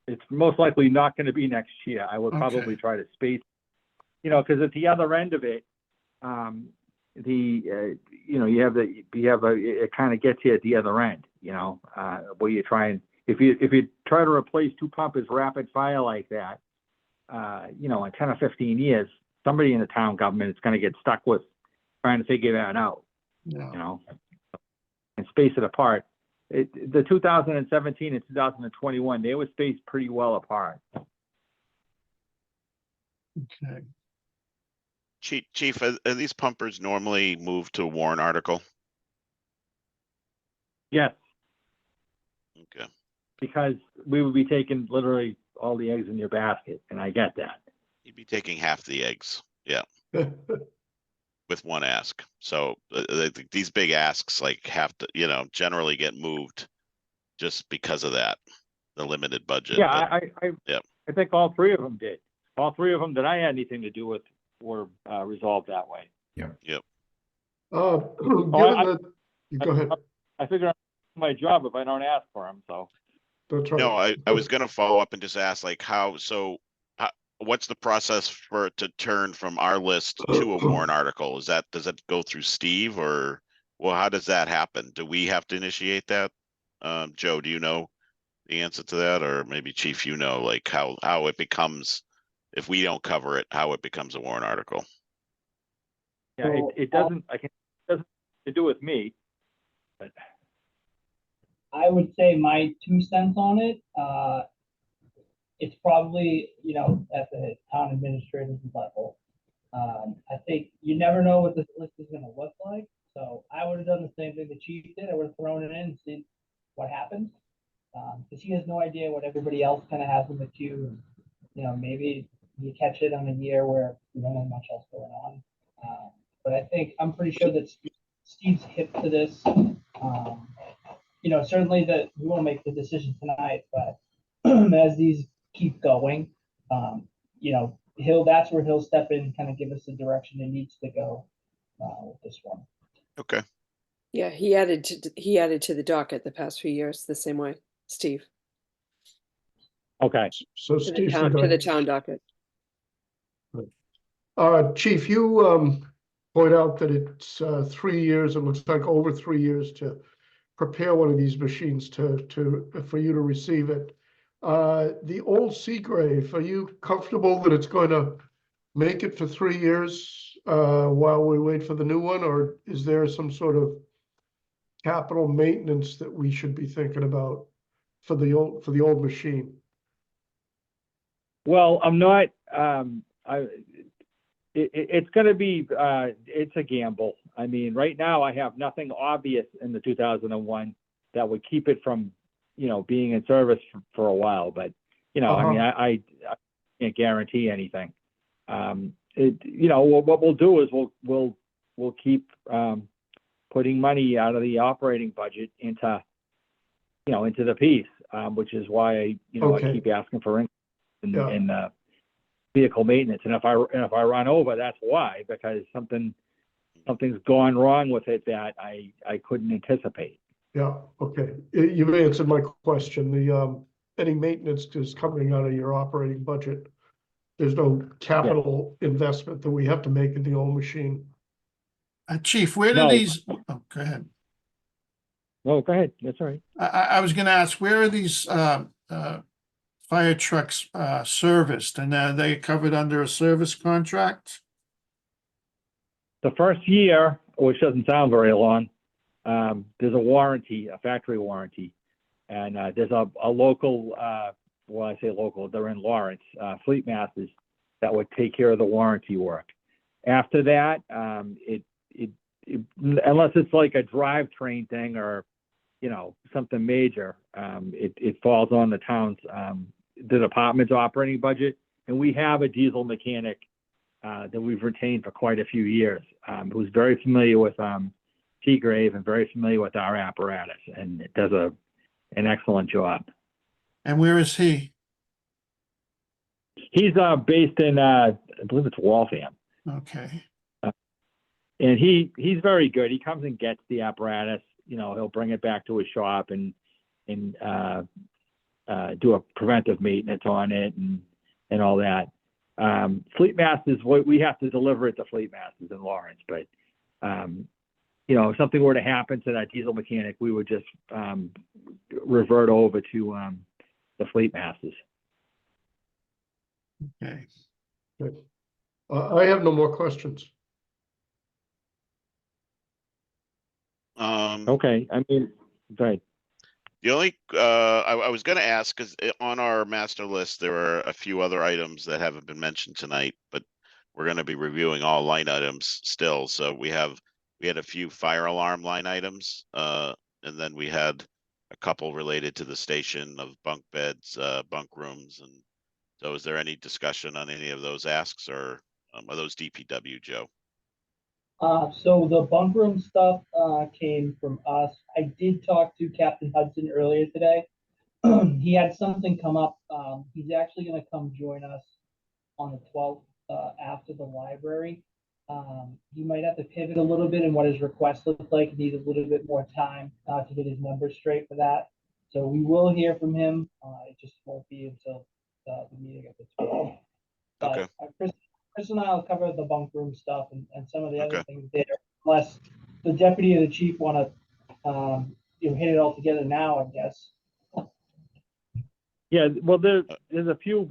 It's most likely not going to be next year. I would probably try to space, because at the other end of it, it kind of gets you at the other end, where you try and, if you try to replace two pumpers rapid fire like that, in 10 or 15 years, somebody in the town government is going to get stuck with trying to figure that out, and space it apart. The 2017 and 2021, they were spaced pretty well apart. Okay. Chief, are these pumpers normally moved to a warrant article? Yes. Okay. Because we would be taking literally all the eggs in your basket, and I get that. You'd be taking half the eggs, yeah, with one ask. So these big asks have to, generally get moved just because of that, the limited budget. Yeah, yeah. I think all three of them did. All three of them that I had anything to do with were resolved that way. Yep. Given that, go ahead. I figure it's my job if I don't ask for them, so. That's right. No, I was going to follow up and just ask, what's the process for it to turn from our list to a warrant article? Does that go through Steve, or, well, how does that happen? Do we have to initiate that? Joe, do you know the answer to that? Or maybe Chief, how it becomes, if we don't cover it, how it becomes a warrant article? Yeah, it doesn't to do with me, but I would say my 2 cents on it, it's probably, at the town administrator's level. I think you never know what this list is going to look like. So I would have done the same thing the chief did. I would have thrown it in and seen what happens. Because he has no idea what everybody else kind of has in the queue. And, maybe you catch it on a year where you don't have much else going on. But I'm pretty sure that Steve's hip to this. Certainly that we won't make the decision tonight, but as these keep going, that's where he'll step in and kind of give us the direction it needs to go with this one. Okay. Yeah, he added to the docket the past few years the same way, Steve, Okay. So to the Steve should to the go. town docket. Chief, you point out that it's 3 years, it looks like over 3 years to prepare one of these machines for you to receive it. The old Seagrave, are you comfortable that it's going to make it for 3 years while we wait for the new one, or is there some sort of capital maintenance that we should be thinking about for the old machine? Well, I'm not, it's gonna be, it's a gamble. I mean, right now I have nothing obvious in the 2001 that would keep it from, being in service for a while, but, I mean, I can't guarantee anything. What we'll do is we'll keep, putting money out of the operating budget into the piece, which is why I Okay. keep asking for Yeah. in vehicle maintenance. And if I run over, that's why, because something's gone wrong with it that I couldn't anticipate. Yeah, okay. You've answered my question. The any maintenance is coming out of your operating budget. There's no capital investment that we have to make in the old machine. Chief, where do No. these, oh, go ahead. No, go ahead. That's all right. I was gonna ask, where are these fire trucks serviced, and are they covered under a service contract? The first year, which doesn't sound very long, there's a warranty, a factory warranty. And there's a local, well, I say local, they're in Lawrence, Fleet Masters, that would take care of the warranty work. After that, unless it's like a drivetrain thing or, something major, it falls on the town's, the department's operating budget. And we have a diesel mechanic that we've retained for quite a few years, who's very familiar with Seagrave and very familiar with our apparatus, and it does an excellent job. And where is he? He's based in, I believe it's Waltham. Okay. And he's very good. He comes and gets the apparatus. He'll bring it back to his shop and do a preventive maintenance on it and all that. Fleet Masters, we have to deliver it to Fleet Masters in Lawrence, but if something were to happen to that diesel mechanic, we would just revert over to the Fleet Masters. Okay. Good. I have no more questions. Okay, I mean, right. The only, I was gonna ask, because on our master list, there are a few other items that haven't been mentioned tonight, but we're gonna be reviewing all line items still, so we had a few fire alarm line items, and then we had a couple related to the station of bunk beds, bunk rooms, and so is there any discussion on any of those asks, or are those DPW, Joe? So the bunk room stuff came from us. I did talk to Captain Hudson earlier today. He had something come up. He's actually going to come join us on the 12th after the library. He might have to pivot a little bit in what his request looks like. He needs a little bit more time to get his numbers straight for that. So we will hear from him. It just won't be until the meeting of the 12th. But Okay. Chris and I will cover the bunk room stuff and some of the other Okay. things there, unless the deputy or the chief want to hit it all together now, I guess. Yeah, well, there's a few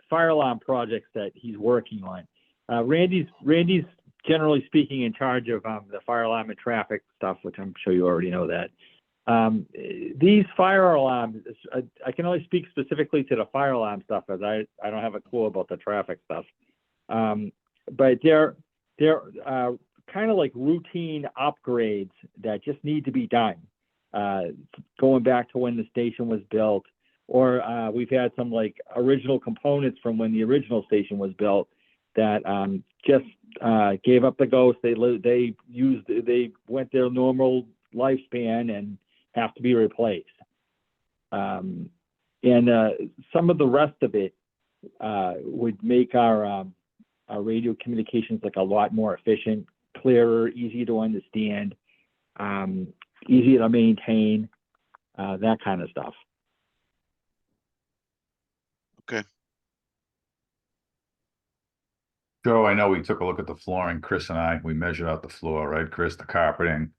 fire alarm projects that he's working on. Randy's generally speaking in charge of the fire alarm and traffic stuff, which I'm sure you already know that. These fire alarms, I can only speak specifically to the fire alarm stuff, as I don't have a clue about the traffic stuff. But they're kind of like routine upgrades that just need to be done. Going back to when the station was built, or we've had some like original components from when the original station was built that just gave up the ghost. They went their normal lifespan and have to be replaced. And some of the rest of it would make our radio communications like a lot more efficient, clearer, easy to understand. easy to maintain, that kind of stuff. Joe, I know we took a look at the flooring, Chris and I, we measured out the floor, right, Chris, the carpeting.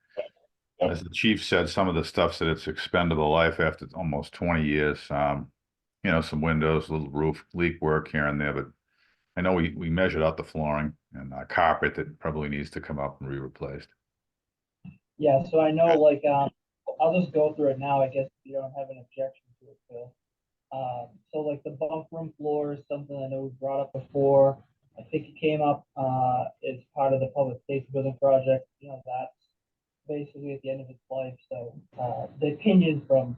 Yep. As the chief said, some of the stuff said it's expendable life after almost 20 years. You know, some windows, a little roof leak work here and there, but I know we measured out the flooring and carpet that probably needs to come up and be replaced. Yeah, so I know, like, I'll just go through it now, I guess, if you don't have an objection to it, Phil. So like the bunk room floor is something I know we brought up before. I think it came up, as part of the public safety building project, you know, that's basically at the end of its life. So, the opinion from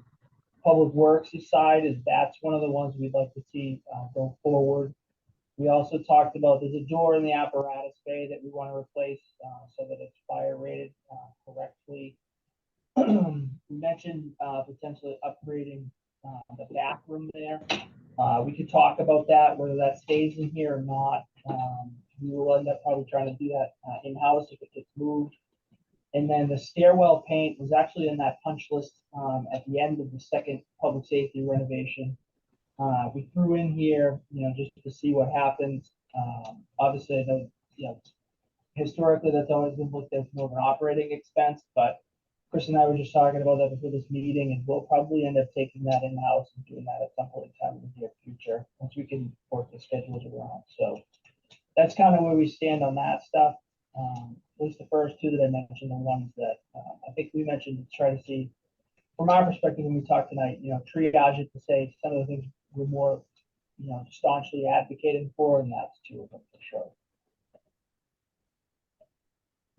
Public Works' side is that's one of the ones we'd like to see, go forward. We also talked about, there's a door in the apparatus bay that we want to replace, so that it's fire rated, correctly. We mentioned, potentially upgrading, the bathroom there. We could talk about that, whether that stays in here or not. We will end up probably trying to do that, in-house if it gets moved. And then the stairwell paint was actually in that punch list, at the end of the second public safety renovation. We threw in here, you know, just to see what happens. Obviously, I know, you know, historically that's always been looked at as more of an operating expense, but Chris and I were just talking about that before this meeting, and we'll probably end up taking that in-house and doing that at some point in time in the near future, once we can work the schedules around. So that's kind of where we stand on that stuff. At least the first two that I mentioned, the ones that I think we mentioned to try to see, from our perspective when we talked tonight, you know, triage it to say some of the things we're more, you know, staunchly advocating for, and that's two of them for sure.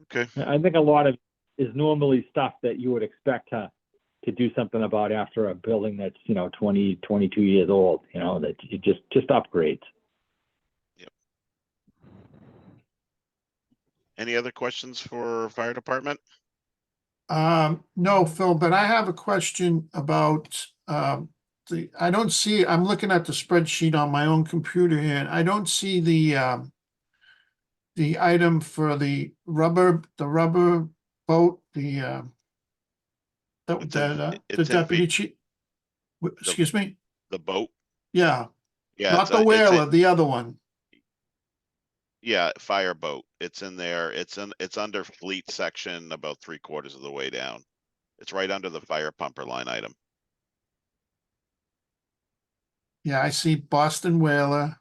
Okay. I think a lot of is normally stuff that you would expect to do something about after a building that's, you know, 20, 22 years old, you know, that you just upgrades. Any other questions for fire department? No, Phil, but I have a question about, I don't see, I'm looking at the spreadsheet on my own computer here, and I don't see the item for the rubber boat, the It's in deputy B- chief. Excuse me? The boat? Yeah, Yeah. not it's the a- it's whaler, in- the other one. Yeah, fire boat. It's in there. It's under fleet section about 3/4 of the way down. It's right under the fire pumper line item. Yeah, I see Boston whaler.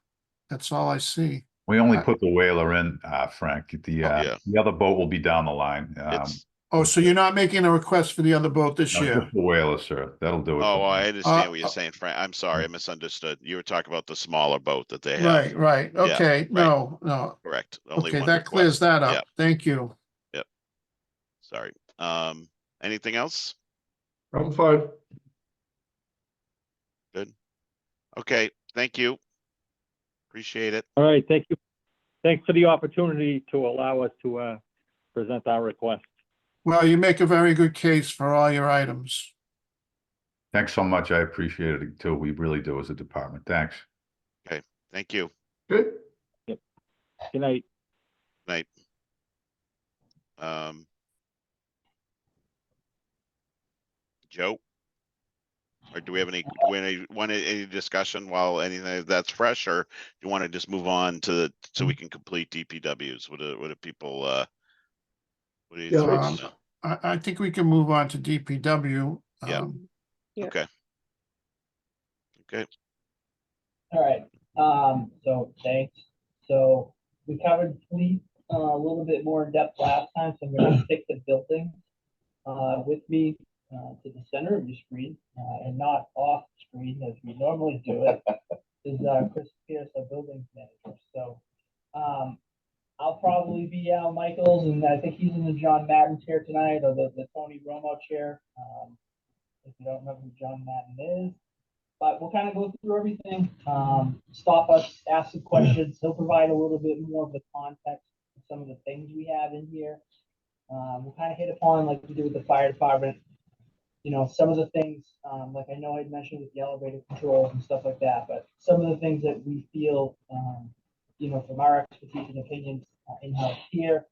That's all I see. We only I- put the whaler in, Frank. Yeah. The other boat will be down the line. It's, Oh, so you're not making a request for the other boat this No, year? just the whaler, sir. That'll do it. oh, I understand what you're uh, saying, Frank. I'm sorry, I misunderstood. You were talking about the smaller boat that they Right, have. right. Yeah, Okay, right. no. Correct. Only Okay, one that clears request. that Yeah. up. Thank you. Sorry. Anything else? I'm fine. Okay, thank you. Appreciate it. All right, thank you. Thanks for the opportunity to allow us to present our request. Well, you make a very good case for all your items. Thanks so much. I appreciate it too. We really do as a department. Thanks. Thank you. Good. Good night. Night. Joe? Or do we have any discussion while anything that's fresh, or do you want to just move on to so we can complete DPWs? What do people what do you Yeah, think? let's- I think we can move on to DPW. Yeah. Yeah. Okay. Okay. All right, so thanks. So we covered fleet a little bit more in depth last time, so I'm gonna take the building with me to the center of your screen, and not off screen as we normally do it, is Chris Pierce, our buildings manager. So I'll probably be Al Michaels, and I think he's in the John Madden chair tonight, or the Tony Romo chair. If you don't know who John Madden is. But we'll kind of go through everything, stop us, ask some questions. He'll provide a little bit more of the context of some of the things we have in here. We'll kind of hit upon, like we do with the fire department, you know, some of the things, like I know I'd mentioned with the elevator controls and stuff like that, but some of the things that we feel, you know, from our expertise and opinions in-house here,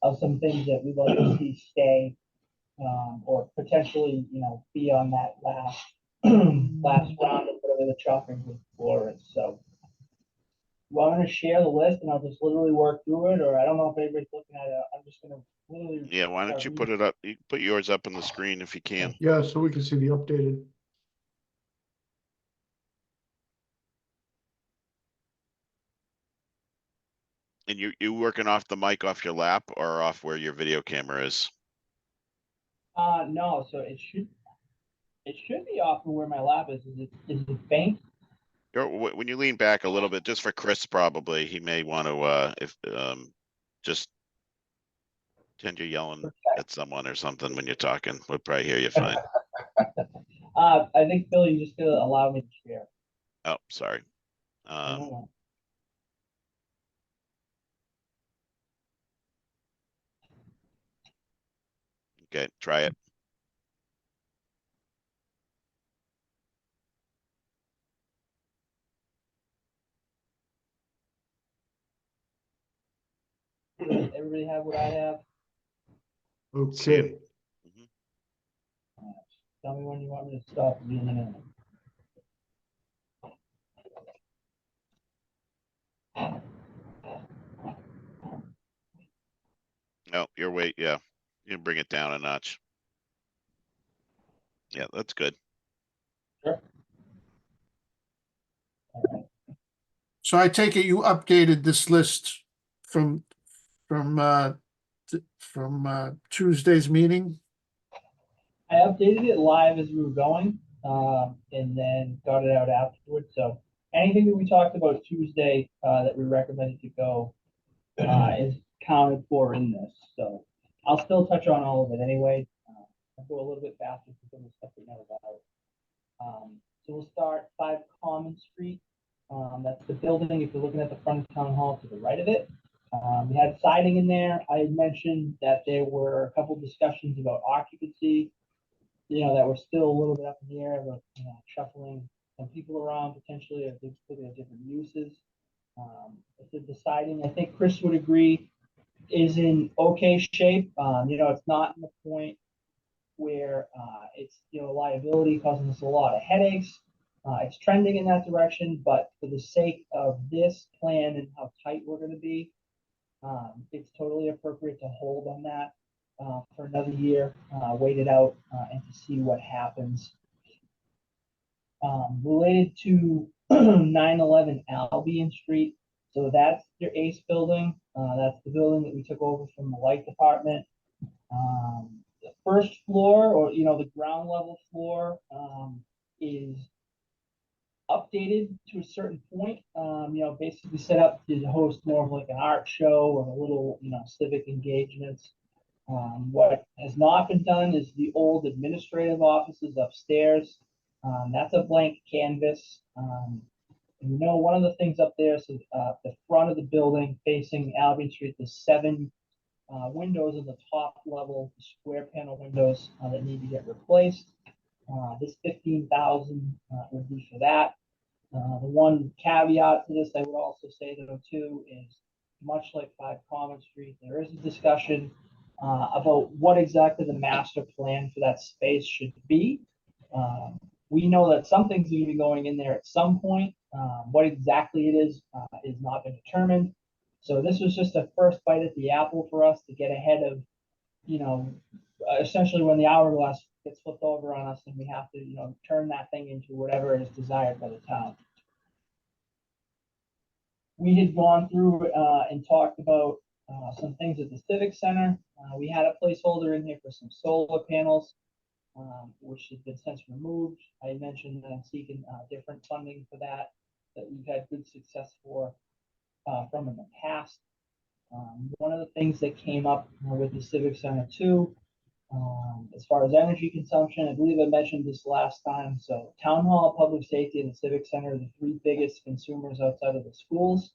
of some things that we'd like to see stay or potentially, be on that last last round of whatever the chopping floor is. So, well, I'm gonna share the list and I'll just literally work through it, or I don't know if anybody's looking at it. I'm just gonna literally. Yeah, why don't you put it up? You put yours up on the screen if you can. Yeah, so we can see the updated. And you working off the mic off your lap or off where your video camera is? No, so it should be off of where my lab is. Is it faint? When you lean back a little bit, just for Chris, probably, he may want to, just pretend you're yelling at someone or something when you're talking. We'll probably hear you fine. I think Phil, you just gotta allow me to share. Oh, sorry. No. Okay, try it. Everybody have what I have? See it. Okay, Mhm. Tell me when you want me to stop being in it. No, your weight, yeah. You can bring it down a notch. Yeah, that's good. Sure. So I take it you updated this list from, Tuesday's meeting? I updated it live as we were going, and then got it out afterwards. So anything that we talked about Tuesday, that we recommended to go, is counted for in this. So I'll still touch on all of it anyway. I'll go a little bit faster for some of the stuff we know about. So we'll start 5 Common Street. That's the building, if you're looking at the front of Town Hall to the right of it. We had siding in there. I had mentioned that there were a couple discussions about occupancy, that were still a little bit up in the air, about, shuffling some people around potentially, or looking at different uses. I said the siding, I think Chris would agree, is in okay shape. It's not in the point where it's liability causing us a lot of headaches. It's trending in that direction, but for the sake of this plan and how tight we're going to be, it's totally appropriate to hold on that for another year, wait it out, and to see what happens. Related to 911 Albion Street, so that's your ACE building. That's the building that we took over from the light department. The first floor, or the ground level floor, is updated to a certain point. Basically set up to host more of like an art show and a little, civic engagements. What has not been done is the old administrative offices upstairs. That's a blank canvas. And one of the things up there is the front of the building facing Albion Street, the 7 windows in the top level, square panel windows that need to get replaced. This 15,000 would be for that. The one caveat to this, I would also say though too, is much like 5 Common Street, there is a discussion about what exactly the master plan for that space should be. We know that something's going to be going in there at some point. What exactly it is not been determined. So this was just a first bite at the apple for us to get ahead of, essentially when the hourglass gets flipped over on us and we have to, turn that thing into whatever is desired by the town. We had gone through and talked about some things at the Civic Center. We had a placeholder in here for some solar panels, which has been since removed. I mentioned that I'm seeking different funding for that we've had good success from in the past. One of the things that came up with the Civic Center too, as far as energy consumption, I believe I mentioned this last time. So Town Hall, Public Safety, and the Civic Center are the 3 biggest consumers outside of the schools.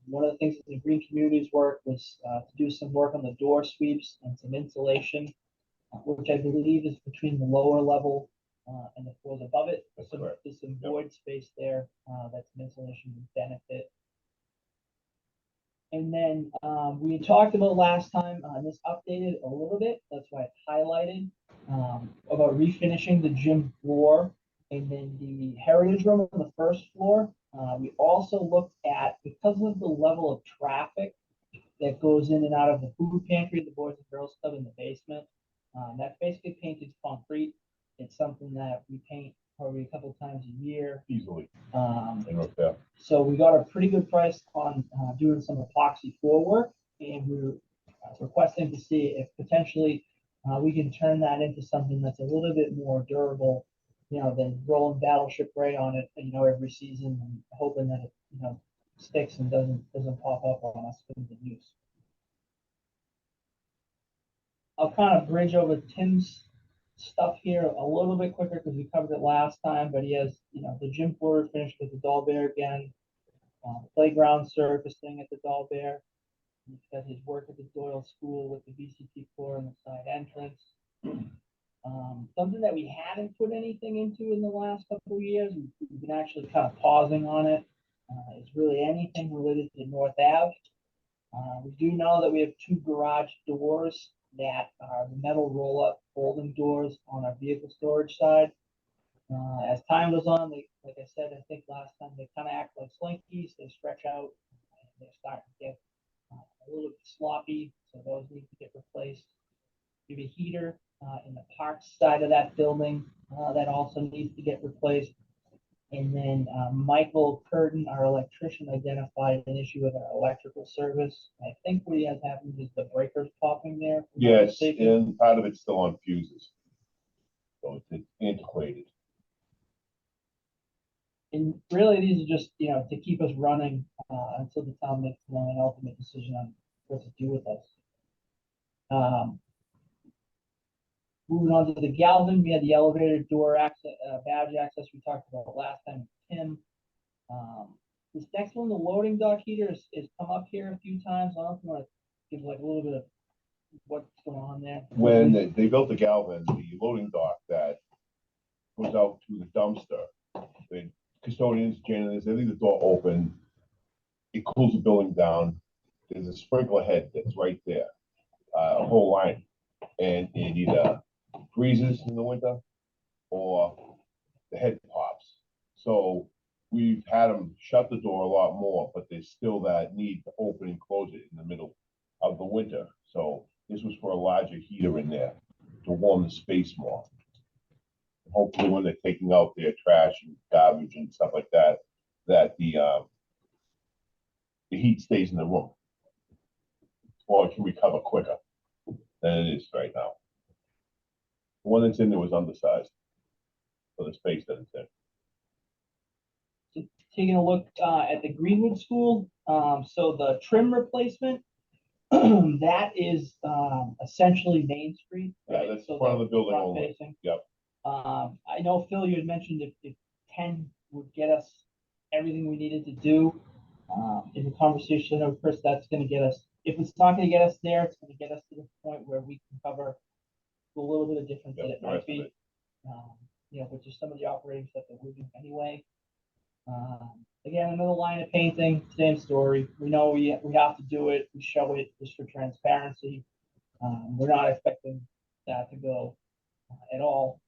One of the things that the Green Communities work was to do some work on the door sweeps and some insulation, which I believe is between the lower level and the floors above it. So there's some void space there that some insulation would benefit. And then we had talked about last time, this updated a little bit, that's why it's highlighted, about refinishing the gym floor and then the heritage room on the first floor. We also looked at, because of the level of traffic that goes in and out of the food pantry, the Boys and Girls Club in the basement, that's basically painted concrete. It's something that we paint probably a couple times a year. Easily. Um, And repair. so we got a pretty good price on doing some epoxy floor work, and we're requesting to see if potentially we can turn that into something that's a little bit more durable, than rolling Battleship Gray on it, every season, and hoping that it, sticks and doesn't pop up on us for the use. I'll kind of bridge over Tim's stuff here a little bit quicker because we covered it last time, but he has, the gym floor finished with the Doll Bear again. Playground surfacing at the Doll Bear. He's got his work at the Doyle School with the VCT floor and the side entrance. Something that we hadn't put anything into in the last couple of years, we've been actually kind of pausing on it, is really anything related to North Ave. We do know that we have 2 garage doors that are the metal roll-up folding doors on our vehicle storage side. As time goes on, like I said, I think last time, they kind of act like slinkies. They stretch out, and they're starting to get a little bit sloppy, so those need to get replaced. We have a heater in the parks side of that building that also needs to get replaced. And then Michael Curtin, our electrician, identified an issue with our electrical service. I think what he has happened is the breakers popping there. Yes, and part of it's still on fuses. So it's antiquated. And really, these are just, to keep us running until the town makes an ultimate decision on what to do with us. Moving on to the Galvin, we had the elevator door access, badge access we talked about last time with Tim. This next one, the loading dock heater is come up here a few times. I don't know if you want to give like a little bit of what's going on there. When they built the Galvin, the loading dock that goes out to the dumpster, the custodians, janitors, they leave the door open. It cools the building down. There's a sprinkler head that's right there, a whole line, and it either freezes in the winter or the head pops. So we've had them shut the door a lot more, but there's still that need to open and close it in the middle of the winter. So this was for a larger heater in there to warm the space more. Hopefully when they're taking out their trash and garbage and stuff like that, that the heat stays in the room, or it can recover quicker than it is right now. The one that's in there was undersized for the space that it's in. Taking a look at the Greenwood School, so the trim replacement, that is essentially Main Street. Yeah, that's front of the building only. Facing. Yep. I know, Phil, you had mentioned if 10 would get us everything we needed to do. In the conversation, of course, that's going to get us, if it's not going to get us there, it's going to get us to the point where we can cover a little bit of difference that it might be. Which is some of the operating stuff that we're doing anyway. Again, another line of painting, same story. We know we have to do it. We show it just for transparency. We're not expecting that to go at all.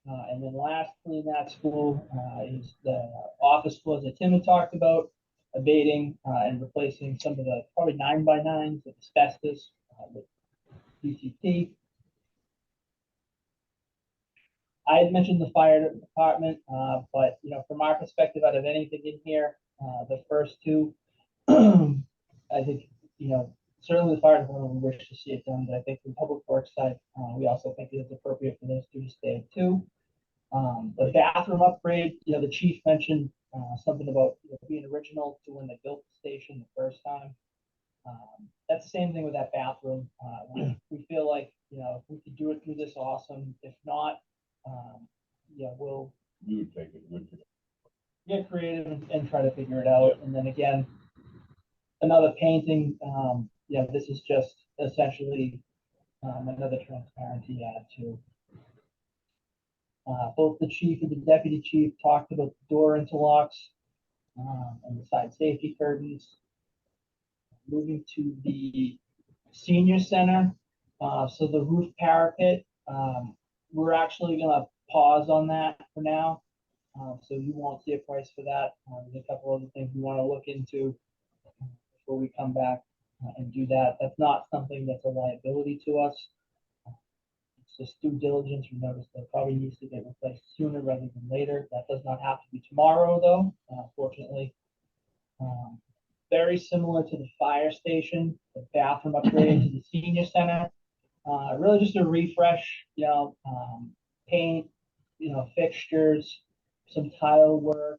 And then lastly in that school is the office floors that Tim had talked about, abating and replacing some of the probably 9x9s with asbestos with PCT. I had mentioned the fire department, but from our perspective, out of anything in here, the first 2, I think certainly the fire department we wish to see it done, but I think from public works side, we also think it is appropriate for those 2 to stay too. The bathroom upgrade, the chief mentioned something about being original to when they built the station the first time. That's the same thing with that bathroom. We feel like if we could do it through this, awesome. If not, we'll We would take it. get creative and try to figure it out. And then again, another painting. This is just essentially another transparency add to. Both the chief and the deputy chief talked about the door interlocks and the side safety curtains. moving to the senior center. So the roof parapet, we're actually gonna pause on that for now. So you won't see a price for that. There's a couple other things we want to look into before we come back and do that. That's not something that's a liability to us. It's just due diligence. We noticed that probably needs to get replaced sooner rather than later. That does not have to be tomorrow, though, fortunately. Very similar to the fire station, the bathroom upgrade to the senior center. Really just a refresh, paint, fixtures, some tile work,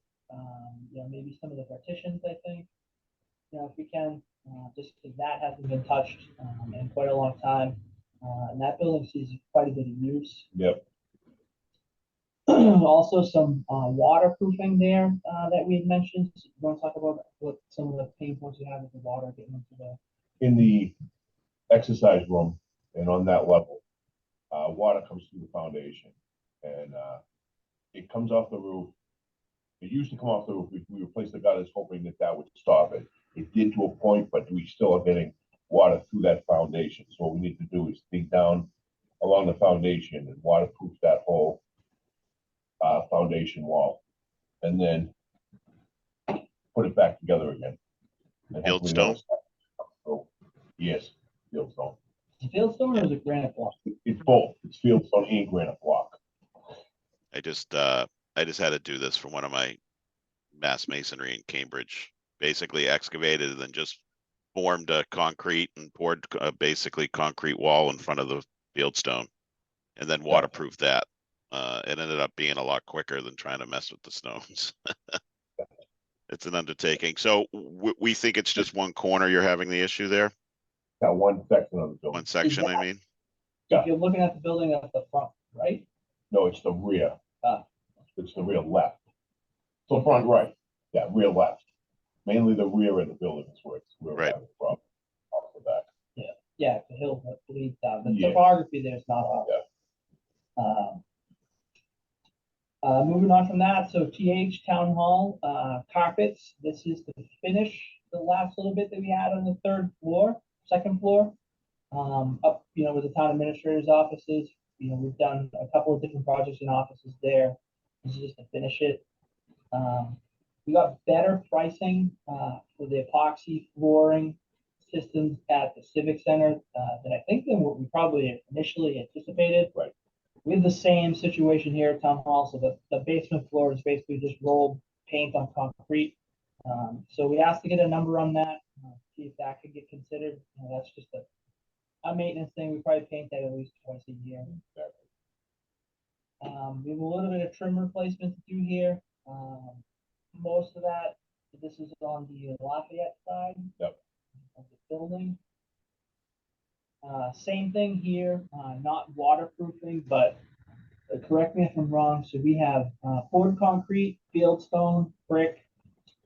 maybe some of the partitions, I think, if we can, just because that hasn't been touched in quite a long time. And that building sees quite a bit of use. Yep. Also some waterproofing there that we had mentioned. So you want to talk about what some of the pain points you have with the water getting into the... In the exercise room and on that level, water comes through the foundation and it comes off the roof. It used to come off the roof. We replaced the gutters hoping that that would stop it. It did to a point, but we still are getting water through that foundation. So what we need to do is dig down along the foundation and waterproof that whole foundation wall, and then put it back together again. Fieldstone? Oh, yes, fieldstone. Is it fieldstone or is it granite block? It's both. It's fieldstone and granite block. I just had to do this for one of my mass masonry in Cambridge. Basically excavated and then just formed a concrete and poured basically concrete wall in front of the fieldstone, and then waterproofed that. It ended up being a lot quicker than trying to mess with the stones. It's an undertaking. So we think it's just one corner you're having the issue there? Got one section of the building. One section, I mean? Yeah. If you're looking at the building at the front, right? No, it's the rear. Ah. It's the rear left. So front right. Yeah, rear left. Mainly the rear of the building is where it's Right. having a problem. Off the back. Yeah, the hill that leads down. The Yeah. topography there is not off. Moving on from that, so TH Town Hall, carpets. This is the finish, the last little bit that we had on the second floor. Up, with the town administrator's offices. We've done a couple of different projects in offices there. This is just to finish it. We got better pricing for the epoxy flooring systems at the Civic Center than I think than what we probably initially anticipated. Right. We have the same situation here at Town Hall. So the basement floor is basically just rolled paint on concrete. So we asked to get a number on that, see if that could get considered. That's just a maintenance thing. We probably paint that at least twice a year. We have a little bit of trim replacement to do here. Most of that, this is on the Lafayette side. Yep. Of the building. Same thing here, not waterproofing, but correct me if I'm wrong. So we have poured concrete, fieldstone, brick,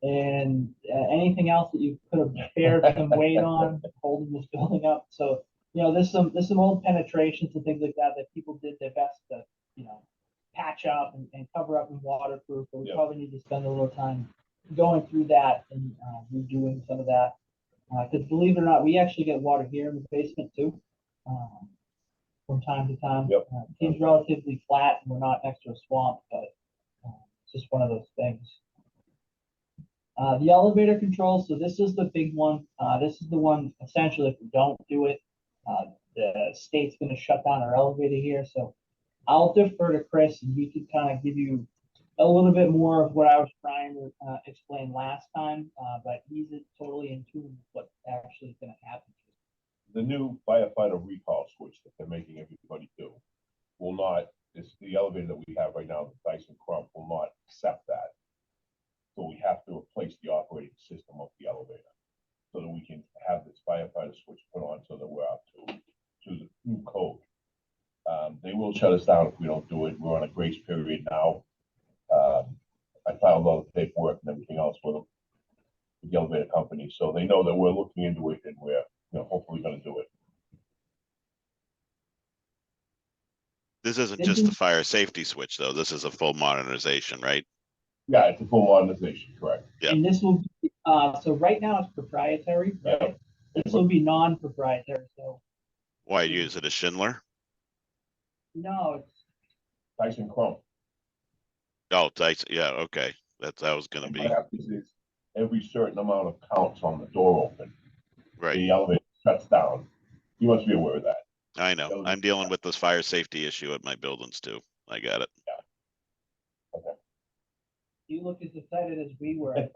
and anything else that you could have spared some weight on holding this building up. So there's some old penetrations and things like that people did their best to patch up and cover up and waterproof. But we probably need to spend a little time going through that and redoing some of that. Because believe it or not, we actually get water here in the basement too, from time to time. Yep. It seems relatively flat and we're not next to a swamp, but it's just one of those things. The elevator control, so this is the big one. This is the one, essentially, if we don't do it, the state's going to shut down our elevator here. So I'll defer to Chris and he could kind of give you a little bit more of what I was trying to explain last time, but he's totally in tune with what actually is going to happen. The new firefighter recall switch that they're making everybody do will not, the elevator that we have right now, the Dyson Crump, will not accept that. So we have to replace the operating system of the elevator so that we can have this firefighter switch put on so that we're up to the new code. They will shut us down if we don't do it. We're on a grace period now. I filed all the paperwork and everything else with them, with the elevator company, so they know that we're looking into it and we're hopefully going to do it. This isn't just the fire safety switch, though. This is a full modernization, right? Yeah, it's a full modernization, correct? Yeah. And this will be, so right now it's proprietary, right? This will be non-proprietary, so Why use it as Schindler? no, it's Tyson Chrome. Oh, Tyson, yeah, okay. That was gonna be, Every certain amount of counts on the door open, right. the elevator shuts down. You must be aware of that. I know. Those- I'm dealing with this fire safety issue at my buildings too. I got it. you look as excited as we were.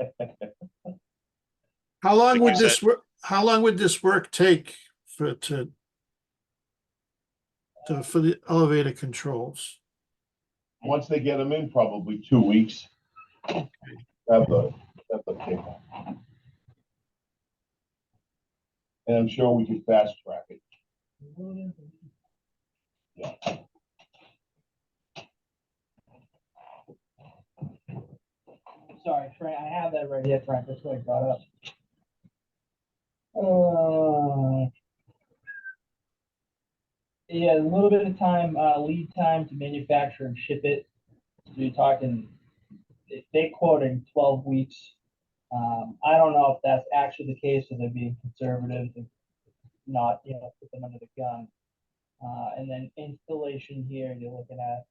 How long Like would you this work, how long would this work take for, for the elevator controls? Once they get them in, probably 2 weeks. Have the paper. And I'm sure we could fast track it. Yeah. Sorry, Frank, I have that right here, Frank, that's what I brought up. Yeah, a little bit of time, lead time to manufacture and ship it. So you're talking, they're quoting 12 weeks. I don't know if that's actually the case, or they're being conservative and not, put them under the gun. And then installation here, you're looking at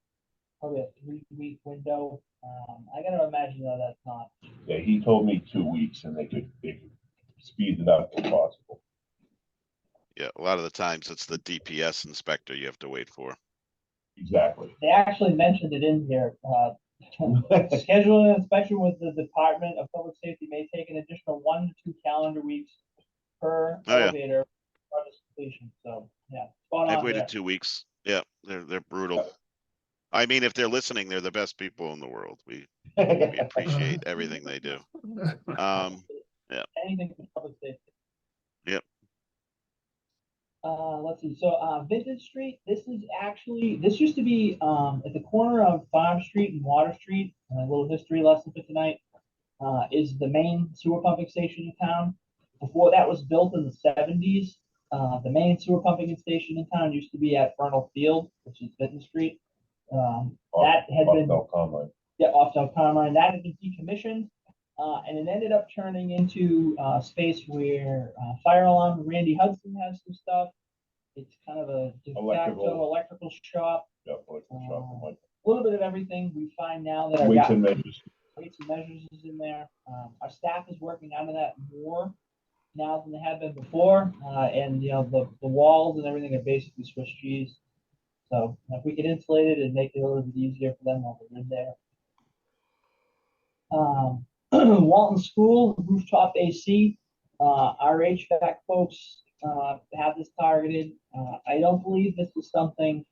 probably a 3-week window. I gotta imagine though that's not. Yeah, he told me 2 weeks and they could speed it up if possible. Yeah, a lot of the times it's the DPS inspector you have to wait for. Exactly. They actually mentioned it in here. Scheduling an inspection with the Department of Public Safety may take an additional 1 to 2 calendar weeks per Oh, yeah. elevator project completion. So yeah, spot I've on waited there. 2 weeks. Yeah, they're brutal. I mean, if they're listening, they're the best people in the world. We appreciate everything they do. Anything for public safety. Yep. Let's see. So, Vintage Street. This used to be at the corner of Farm Street and Water Street. A little history lesson for tonight. Is the main sewer pumping station in town. Before that was built in the 70s, the main sewer pumping station in town used to be at Fernald Field, which is Vintage Street. That had been off Del Carmine. That had been decommissioned. And it ended up turning into a space where Fire Alarm Randy Hudson has some stuff. It's kind of a de facto electrical shop. Yeah, electrical shop. A little bit of everything. We find now that Weights and measures. Weights and measures is in there. Our staff is working out of that more now than they have been before. And the walls and everything are basically Swiss cheese. So if we could insulate it and make it a little bit easier for them while they're in there. Walton School, rooftop AC. Our HVAC folks have this targeted. I don't believe this is something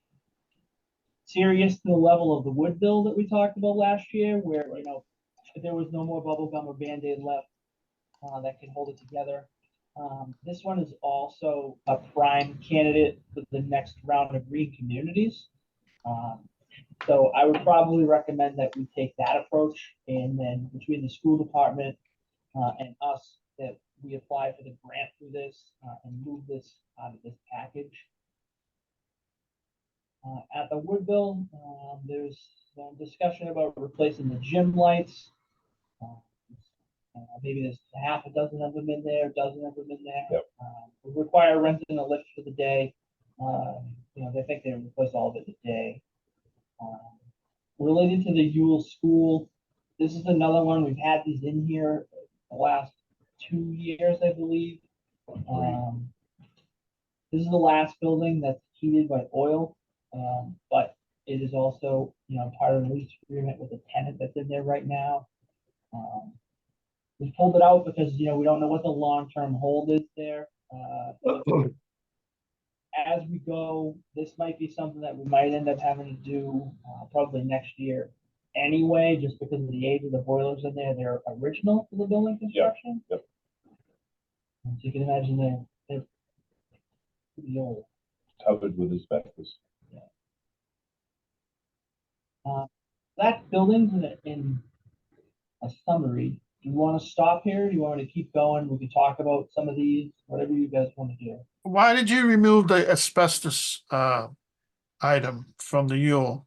serious to the level of the wood bill that we talked about last year, where, there was no more bubble gum or Band-Aid left that can hold it together. This one is also a prime candidate for the next round of green communities. So I would probably recommend that we take that approach, and then between the school department and us, that we apply for the grant through this and move this out of this package. At the Woodville, there's some discussion about replacing the gym lights. Maybe there's half a dozen of them in there, a dozen of them in there. Yep. We require renting a lift for the day. They think they replace all of it today. Related to the Yule School, this is another one. We've had these in here the last 2 years, I believe. This is the last building that's heated by oil, but it is also, part of the lease agreement with the tenant that's in there right now. We pulled it out because, we don't know what the long-term hold is there. As we go, this might be something that we might end up having to do probably next year anyway, just because of the age of the boilers in there. They're original to the building construction. Yep. So you can imagine they're pretty old. Covered with asbestos. That building's in a summary. Do you want to stop here? Do you want me to keep going? We can talk about some of these, whatever you guys want to do. Why did you remove the asbestos item from the Yule?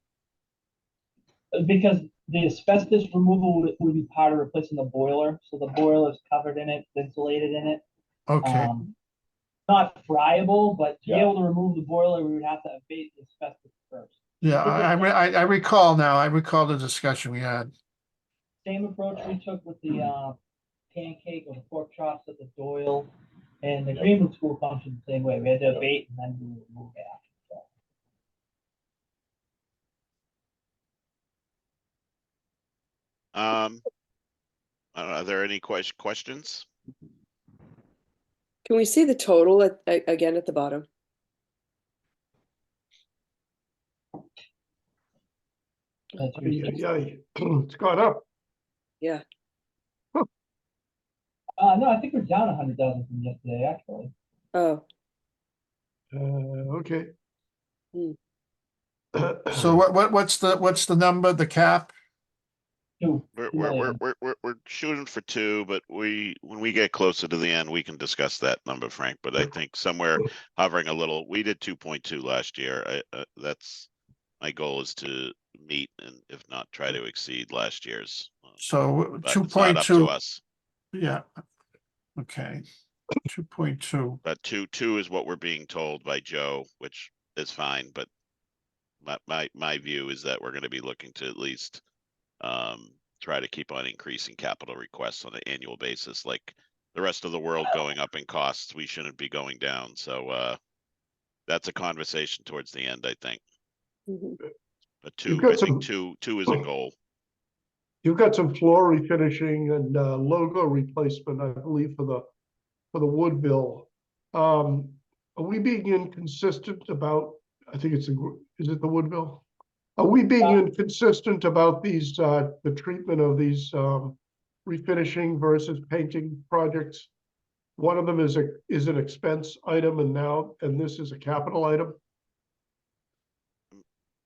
Because the asbestos removal would be part of replacing the boiler. So the boiler is covered in it, insulated in it. Okay, not friable, but to be Yeah. able to remove the boiler, we would have to abate the asbestos first. Yeah, I recall now. I recall the discussion we had. Same approach we took with the pancake or the pork chops at the Doyle and the Greenwood School functioned the same way. We had to abate and then we would remove after. I don't know, are there any questions? Can we see the total again at the bottom? That's Ay, usually- ay, ay. It's gone up. Yeah. No, I think we're down 100,000 from yesterday, actually. Oh, Okay. Hmm. So what's the number, the cap? Two. We're, 2 we're, million. we're shooting for 2, but when we get closer to the end, we can discuss that number, Frank, but I think somewhere hovering a little, we did 2.2 last year. That's, my goal is to meet and if not, try to exceed last year's. So But it's not up to 2.2, us, yeah. Okay, 2.2. but two is what we're being told by Joe, which is fine, but my view is that we're gonna be looking to at least try to keep on increasing capital requests on an annual basis, like the rest of the world going up in costs, we shouldn't be going down, so that's a conversation towards the end, I think. mhm. But You've 2, got I think some- 2 is a goal. You've got some floor refinishing and logo replacement, I believe, for the Woodville. Are we being inconsistent about, I think it's, is it the Woodville? Are we being inconsistent about these, the treatment of these refinishing versus painting projects? One of them is an expense item and this is a capital item?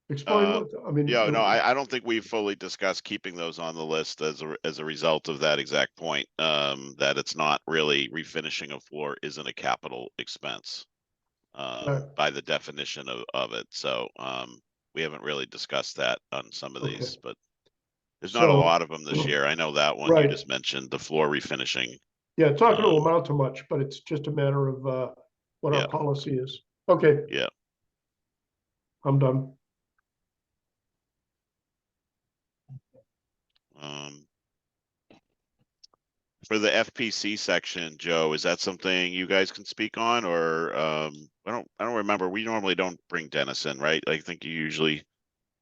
Explain what, I mean. Yeah, no, I don't think we've fully discussed keeping those on the list as a result of that exact point, that it's not really refinishing a floor isn't a capital expense. Right. By the definition of it, so, we haven't really discussed that on some of Okay. these, but there's not a So- lot of them this year, I know that one you Right. just mentioned, the floor refinishing. Yeah, it's not gonna Um, amount to much, but it's just a matter of what Yeah. our policy is. Okay. Yeah. I'm done. Um, for the FPC section, Joe, is that something you guys can speak on, or, I don't remember, we normally don't bring Dennis in, right? I think you usually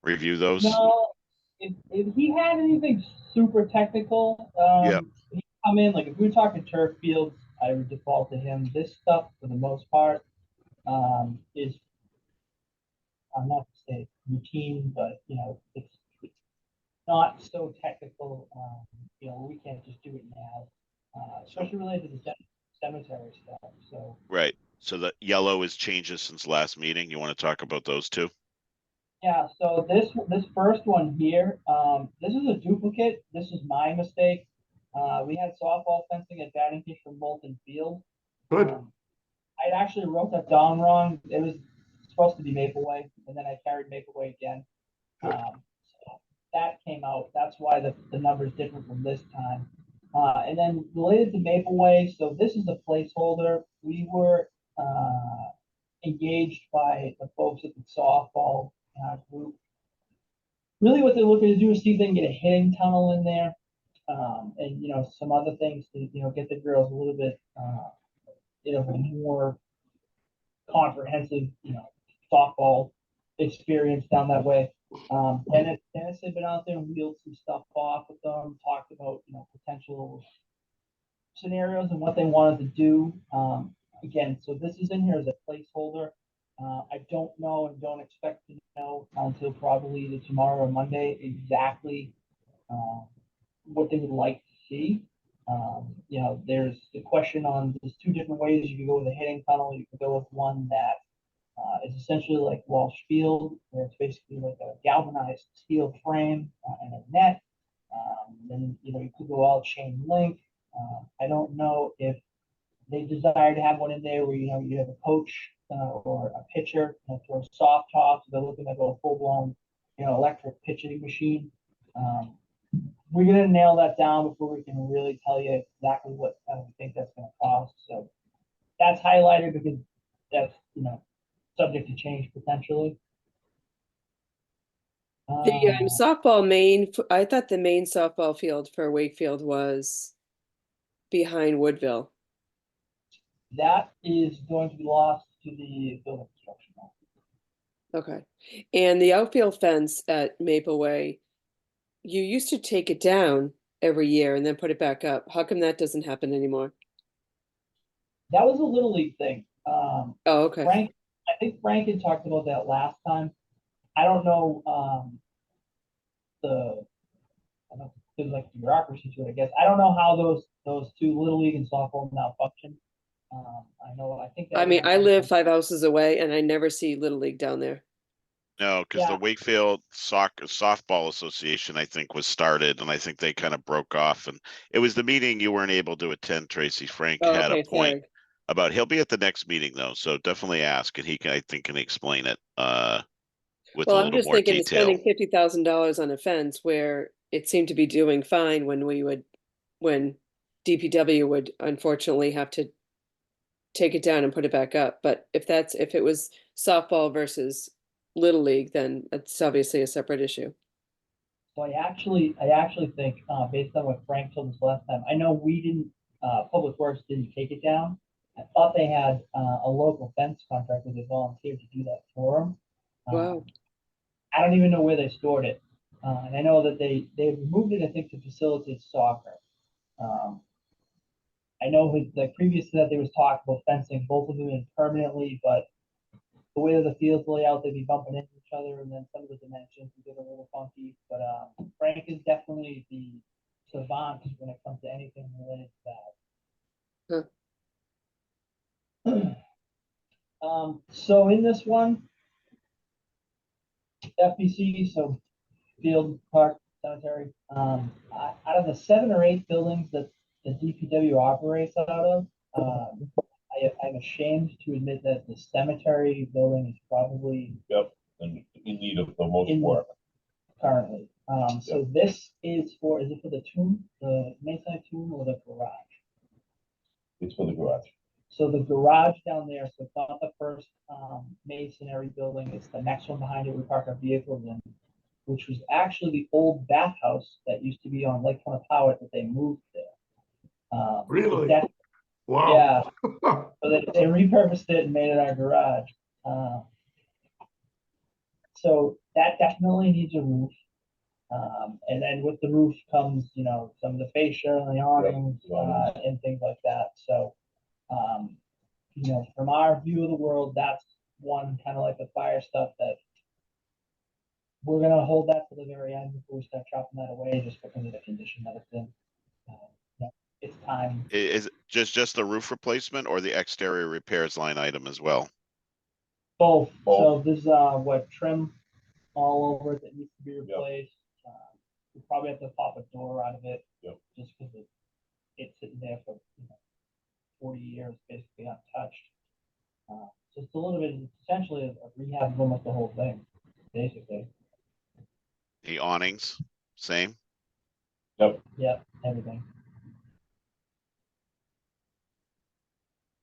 review those. No, if he had anything super technical, Yeah. he'd come in, like if we were talking turf fields, I would default to him. This stuff, for the most part, is, I'm not to say routine, but, it's not so technical, we can't just do it now, especially related to cemetery stuff, so. Right, so the yellow is changes since last meeting, you wanna talk about those two? Yeah, so this first one here, this is a duplicate. This is my mistake. We had softball fencing at batting cage from Bolton Field. Good. I actually wrote that down wrong. It was supposed to be Mapleway, and then I carried Mapleway again. Good. So that came out. That's why the number's different from this time. And then related to Mapleway, so this is a placeholder. We were engaged by the folks at the softball group. Really what they're looking to do is see if they can get a hitting tunnel in there. And some other things to get the girls a little bit more comprehensive softball experience down that way. Dennis had been out there and wheeled some stuff off with them, talked about potential scenarios and what they wanted to do. Again, so this is in here as a placeholder. I don't know and don't expect to know until probably either tomorrow or Monday exactly what they would like to see. There's the question on, there's 2 different ways you can go with a hitting tunnel. You can go with one that is essentially like Walsh Field, where it's basically like a galvanized steel frame and a net. Then you could go all chain link. I don't know if they desire to have one in there where you have a coach or a pitcher throw soft tops. They're looking at a full blown electric pitching machine. We're gonna nail that down before we can really tell you exactly what we think that's gonna cost. So that's highlighted because that's, subject to change potentially. The softball I thought the main softball field for Wakefield was behind Woodville. That is going to be lost to the building construction. Okay. And the outfield fence at Maple Way, you used to take it down every year and then put it back up. How come that doesn't happen anymore? That was a Little League thing. Oh, okay. I think Frank had talked about that last time. I don't know, I don't know, there's like bureaucracy to it, I guess. I don't know how those two, Little League and softball, now function. I think that. I mean, I live 5 houses away and I never see Little League down there. No, because Yeah. the Wakefield Softball Association, I think, was started, and I think they kind of broke off. And it was the meeting you weren't able to attend, Tracy. Frank Oh, had okay, a point sorry. about he'll be at the next meeting though, so definitely ask, and he can, I think, can explain it with a Well, I'm little just more thinking detail. spending $50,000 on a fence where it seemed to be doing fine when DPW would unfortunately have to take it down and put it back up. But if it was softball versus Little League, then it's obviously a separate issue. So I actually think, based on what Frank told us last time, I know we didn't, Public Works didn't take it down. I thought they had a local fence contractor that volunteered to do that for them. Wow. I don't even know where they stored it. And I know that they moved it, I think, to facilitate soccer. I know like previous to that, there was talk about fencing both of them in permanently, but the way that the fields lay out, they'd be bumping into each other, and then some of the dimensions would get a little funky. But Frank is definitely the savant when it comes to anything related to that. So in this one, FBC, so Field, Park, Cemetery, out of the 7 or 8 buildings that the DPW operates out of, I'm ashamed to admit that the cemetery building is probably And in need of the most work. currently. So this is it for the tomb, the Masonite tomb, or the garage? It's for the garage. So the garage down there, so it's not the first masonry building, it's the next one behind it we park our vehicles in, which was actually the old bathhouse that used to be on Lake Powhatan that they moved there. Really? That, Wow. yeah, so they repurposed it and made it our garage. So that definitely needs a roof. And then with the roof comes, some of the fascia and the awnings, and things like that. So, from our view of the world, that's one kind of like the fire stuff that we're going to hold that to the very end before we start chopping that away, just because of the condition that it's in. It's time. Is it just the roof replacement or the exterior repairs line item as well? Both. So this is trim all over it that needs to be replaced. We probably have to pop a door out of it, just because it's sitting there for 40 years, basically untouched. So it's a little bit, essentially a rehab of almost the whole thing, basically. The awnings, same? Yeah, everything.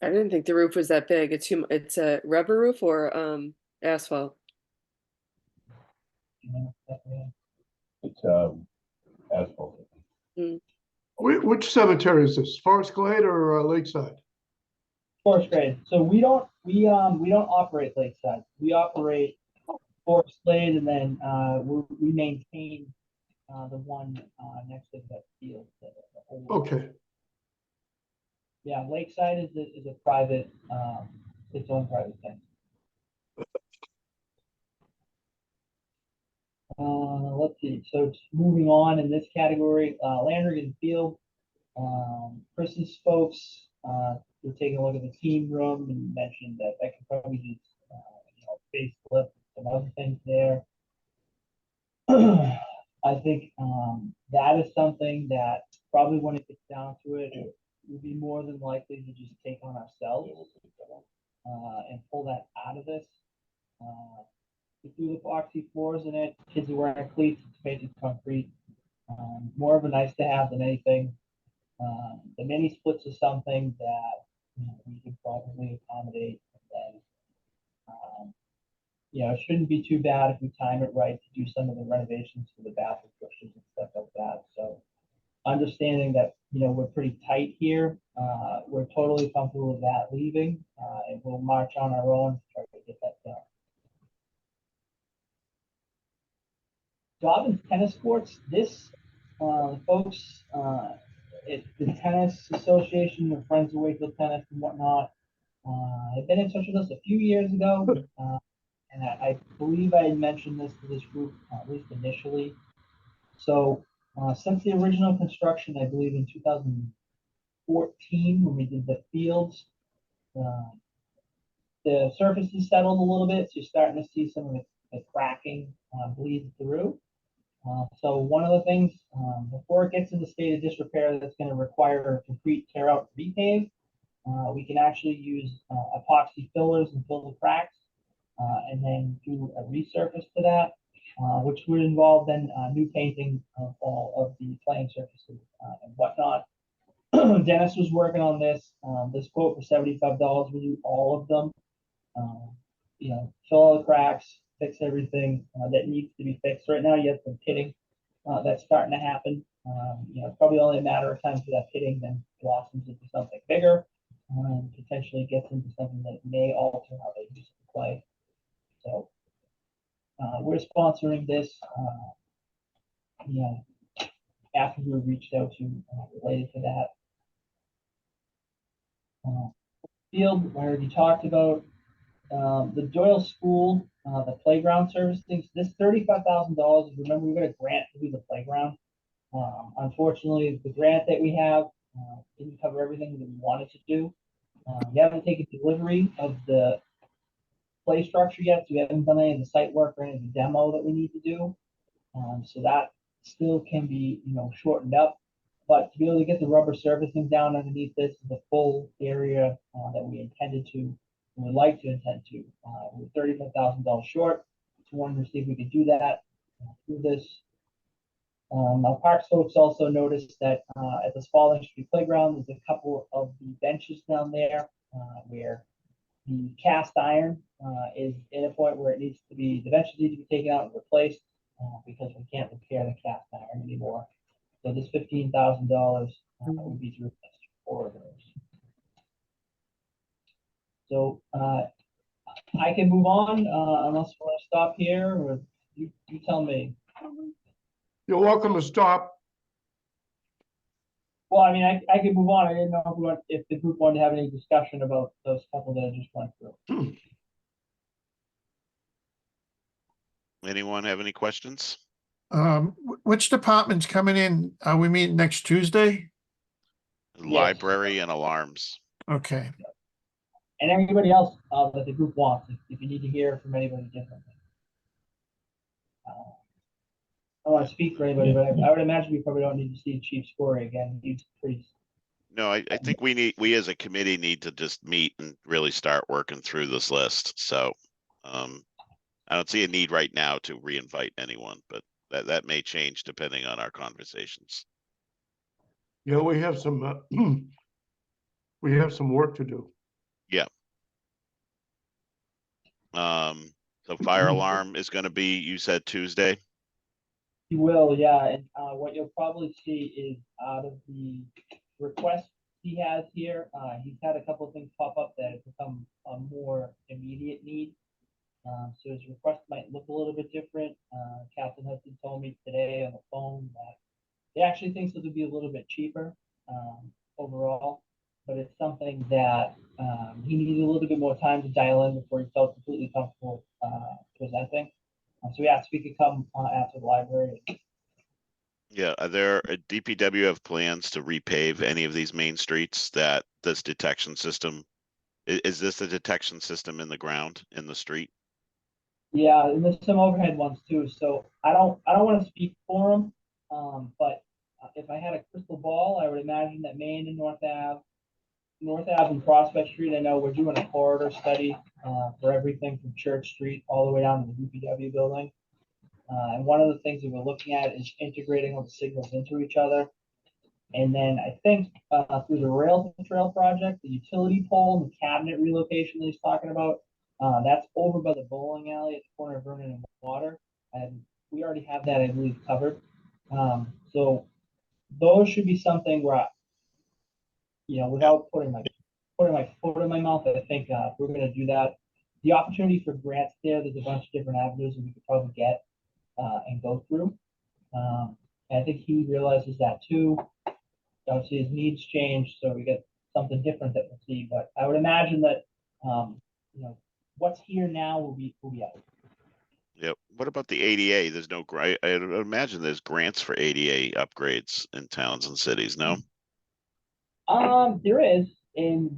I didn't think the roof was that big. It's a rubber roof or asphalt? It's asphalt. Which cemetery is this? Forest Glade or Lakeside? Forest Glade. So we don't operate Lakeside. We operate Forest Glade, and then we maintain the one next to that field. Okay. Yeah, Lakeside is a private, its own private thing. Let's see. So it's moving on in this category, Landrigan Field. Chris's folks were taking a look at the team room and mentioned that could probably just facelift some other things there. I think that is something that probably when it gets down to it, we'd be more than likely to just take on ourselves and pull that out of this. If you look epoxy floors in it, kids are wearing cleats, it's painted concrete. More of a nice to have than anything. The mini splits is something that we could probably accommodate. And then, it shouldn't be too bad if we time it right to do some of the renovations for the bathroom cushions and stuff like that. So understanding that, we're pretty tight here, we're totally comfortable with that leaving, and we'll march on our own to try to get that done. Dobbins Tennis Courts, this, folks, the Tennis Association, the Friends of Wakefield Tennis and whatnot, have been in touch with us a few years ago. And I believe I had mentioned this to this group, at least initially. So since the original construction, I believe in 2014, when we did the fields, the surface has settled a little bit, so you're starting to see some of the cracking bleed through. So one of the things, before it gets in the state of disrepair that's going to require a complete tear out and repave, we can actually use epoxy fillers and fill the cracks, and then do a resurface to that, which would involve then new painting of all of the playing surfaces and whatnot. Dennis was working on this. This quote for $75 will do all of them. Fill all the cracks, fix everything that needs to be fixed. Right now, you have some pitting that's starting to happen. It's probably only a matter of time for that pitting then blossoms into something bigger, and potentially gets into something that may alter how they use the play. So we're sponsoring this, after we were reached out to related to that. Field, I already talked about. The Doyle School, the playground servicing. This $35,000. Remember, we got a grant to do the playground. Unfortunately, the grant that we have didn't cover everything that we wanted to do. We haven't taken delivery of the play structure yet, so we haven't done any of the site work or any of the demo that we need to do. So that still can be, shortened up. But to be able to get the rubber surfacing down underneath this, the full area that we intended to, would like to intend to, we're $35,000 short. So wanted to see if we could do that through this. Our parks folks also noticed that at the Spalding Street Playground, there's a couple of the benches down there where the cast iron is in a point where it needs to be, the benches need to be taken out and replaced because we can't repair the cast iron anymore. So this $15,000 would be to replace 4 of those. So I can move on unless you want to stop here, or you tell me. You're welcome to stop. Well, I mean, I could move on. I didn't know if the group wanted to have any discussion about those couple that I just went through. Anyone have any questions? Which department's coming in? Are we meeting next Tuesday? Library and alarms. Okay. And everybody else that the group wants, if you need to hear from anybody differently. I don't want to speak for anybody, but I would imagine we probably don't need to see Chief Scory again. He's pretty. No, I think we as a committee need to just meet and really start working through this list. So I don't see a need right now to re-invite anyone, but that may change depending on our conversations. Yeah, we have some we have some work to do. Yeah. So fire alarm is going to be, you said Tuesday. He will, yeah. And what you'll probably see is out of the requests he has here, he's had a couple of things pop up that have become a more immediate need. So his request might look a little bit different. Captain Hudson told me today on the phone that he actually thinks it'll be a little bit cheaper overall, but it's something that he needed a little bit more time to dial in before he felt completely comfortable presenting. So we asked if we could come after the library. Yeah, are there DPW have plans to repave any of these main streets that this detection system, is this the detection system in the ground in the street? Yeah, and there's some overhead ones too. So I don't want to speak for them, but if I had a crystal ball, I would imagine that Main and North Ave and Prospect Street, I know we're doing a corridor study for everything from Church Street all the way down to the DPW building. And one of the things that we're looking at is integrating all the signals into each other. And then I think through the rail to trail project, the utility pole and the cabinet relocation that he's talking about, that's over by the bowling alley at the corner of Vernon and Water. And we already have that, I believe, covered. So those should be something where, without putting my foot in my mouth, I think if we're going to do that, the opportunity for grants there's a bunch of different avenues that we could probably get and go through. And I think he realizes that too. Obviously, his needs change, so we get something different that we'll see. But I would imagine that what's here now will be out. Yep. What about the ADA? There's no grant. I imagine there's grants for ADA upgrades in towns and cities. No. There is, and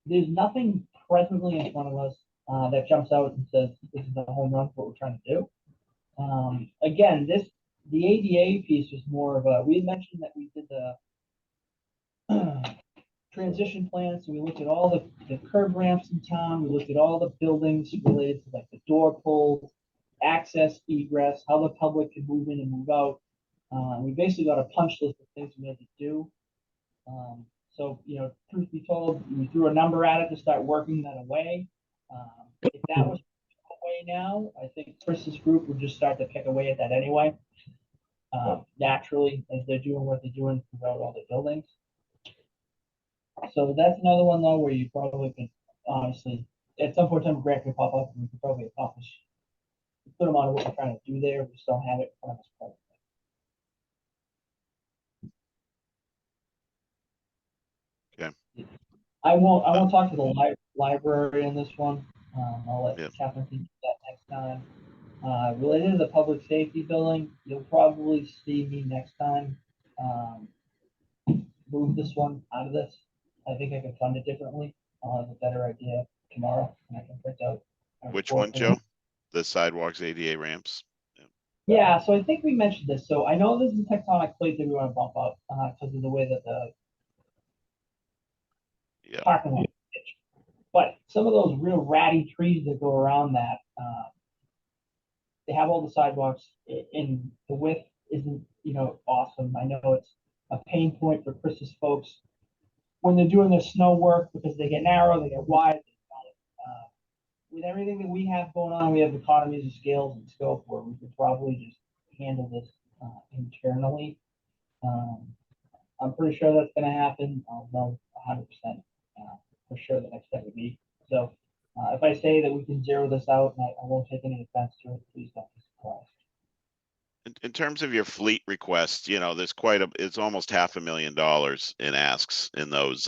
there's nothing presently in front of us that jumps out and says this is a home run for what we're trying to do. Again, the ADA piece was more of we had mentioned that we did the transition plan, so we looked at all the curb ramps in town, we looked at all the buildings related to like the door pulls, access, egress, how the public could move in and move out. We basically got a punch list of things we had to do. So, truth be told, we threw a number at it to start working that away. If that was away now, I think Chris's group would just start to pick away at that anyway. Naturally, as they're doing what they're doing throughout all the buildings. So that's another one though, where you probably could honestly, at some point in time, a grant could pop up and we could probably accomplish a good amount of what we're trying to do there. We just don't have it in front of us presently. I won't talk to the library in this one. I'll let Catherine do that next time. Related to the public safety building, you'll probably see me next time move this one out of this. I think I can fund it differently. I'll have a better idea tomorrow, and I can print out. Which one, Joe? The sidewalks, ADA ramps. Yeah, so I think we mentioned this. So I know this is a tectonic plate that we want to bump up because of the way that the parking lot is. But some of those real ratty trees that go around that, they have all the sidewalks in the width isn't, awesome. I know it's a pain point for Chris's folks when they're doing their snow work because they get narrow, they get wide. With everything that we have going on, we have economies of scales and scope where we could probably just handle this internally. I'm pretty sure that's going to happen. I'll know 100% for sure the next time we meet. So if I say that we can zero this out, and I won't take any offense to it, please don't be surprised. In terms of your fleet requests, there's it's almost $500,000 in asks in those,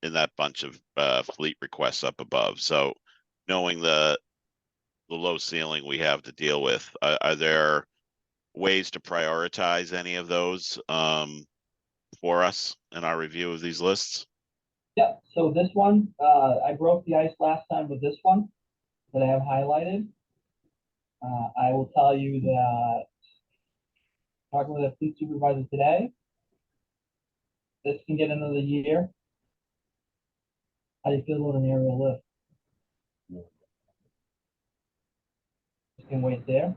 in that bunch of fleet requests up above. So knowing the low ceiling we have to deal with, are there ways to prioritize any of those for us in our review of these lists? Yep. So this one, I broke the ice last time with this one that I have highlighted. I will tell you that talking with a fleet supervisor today, this can get another year. How do you feel about an aerial lift? This can wait there.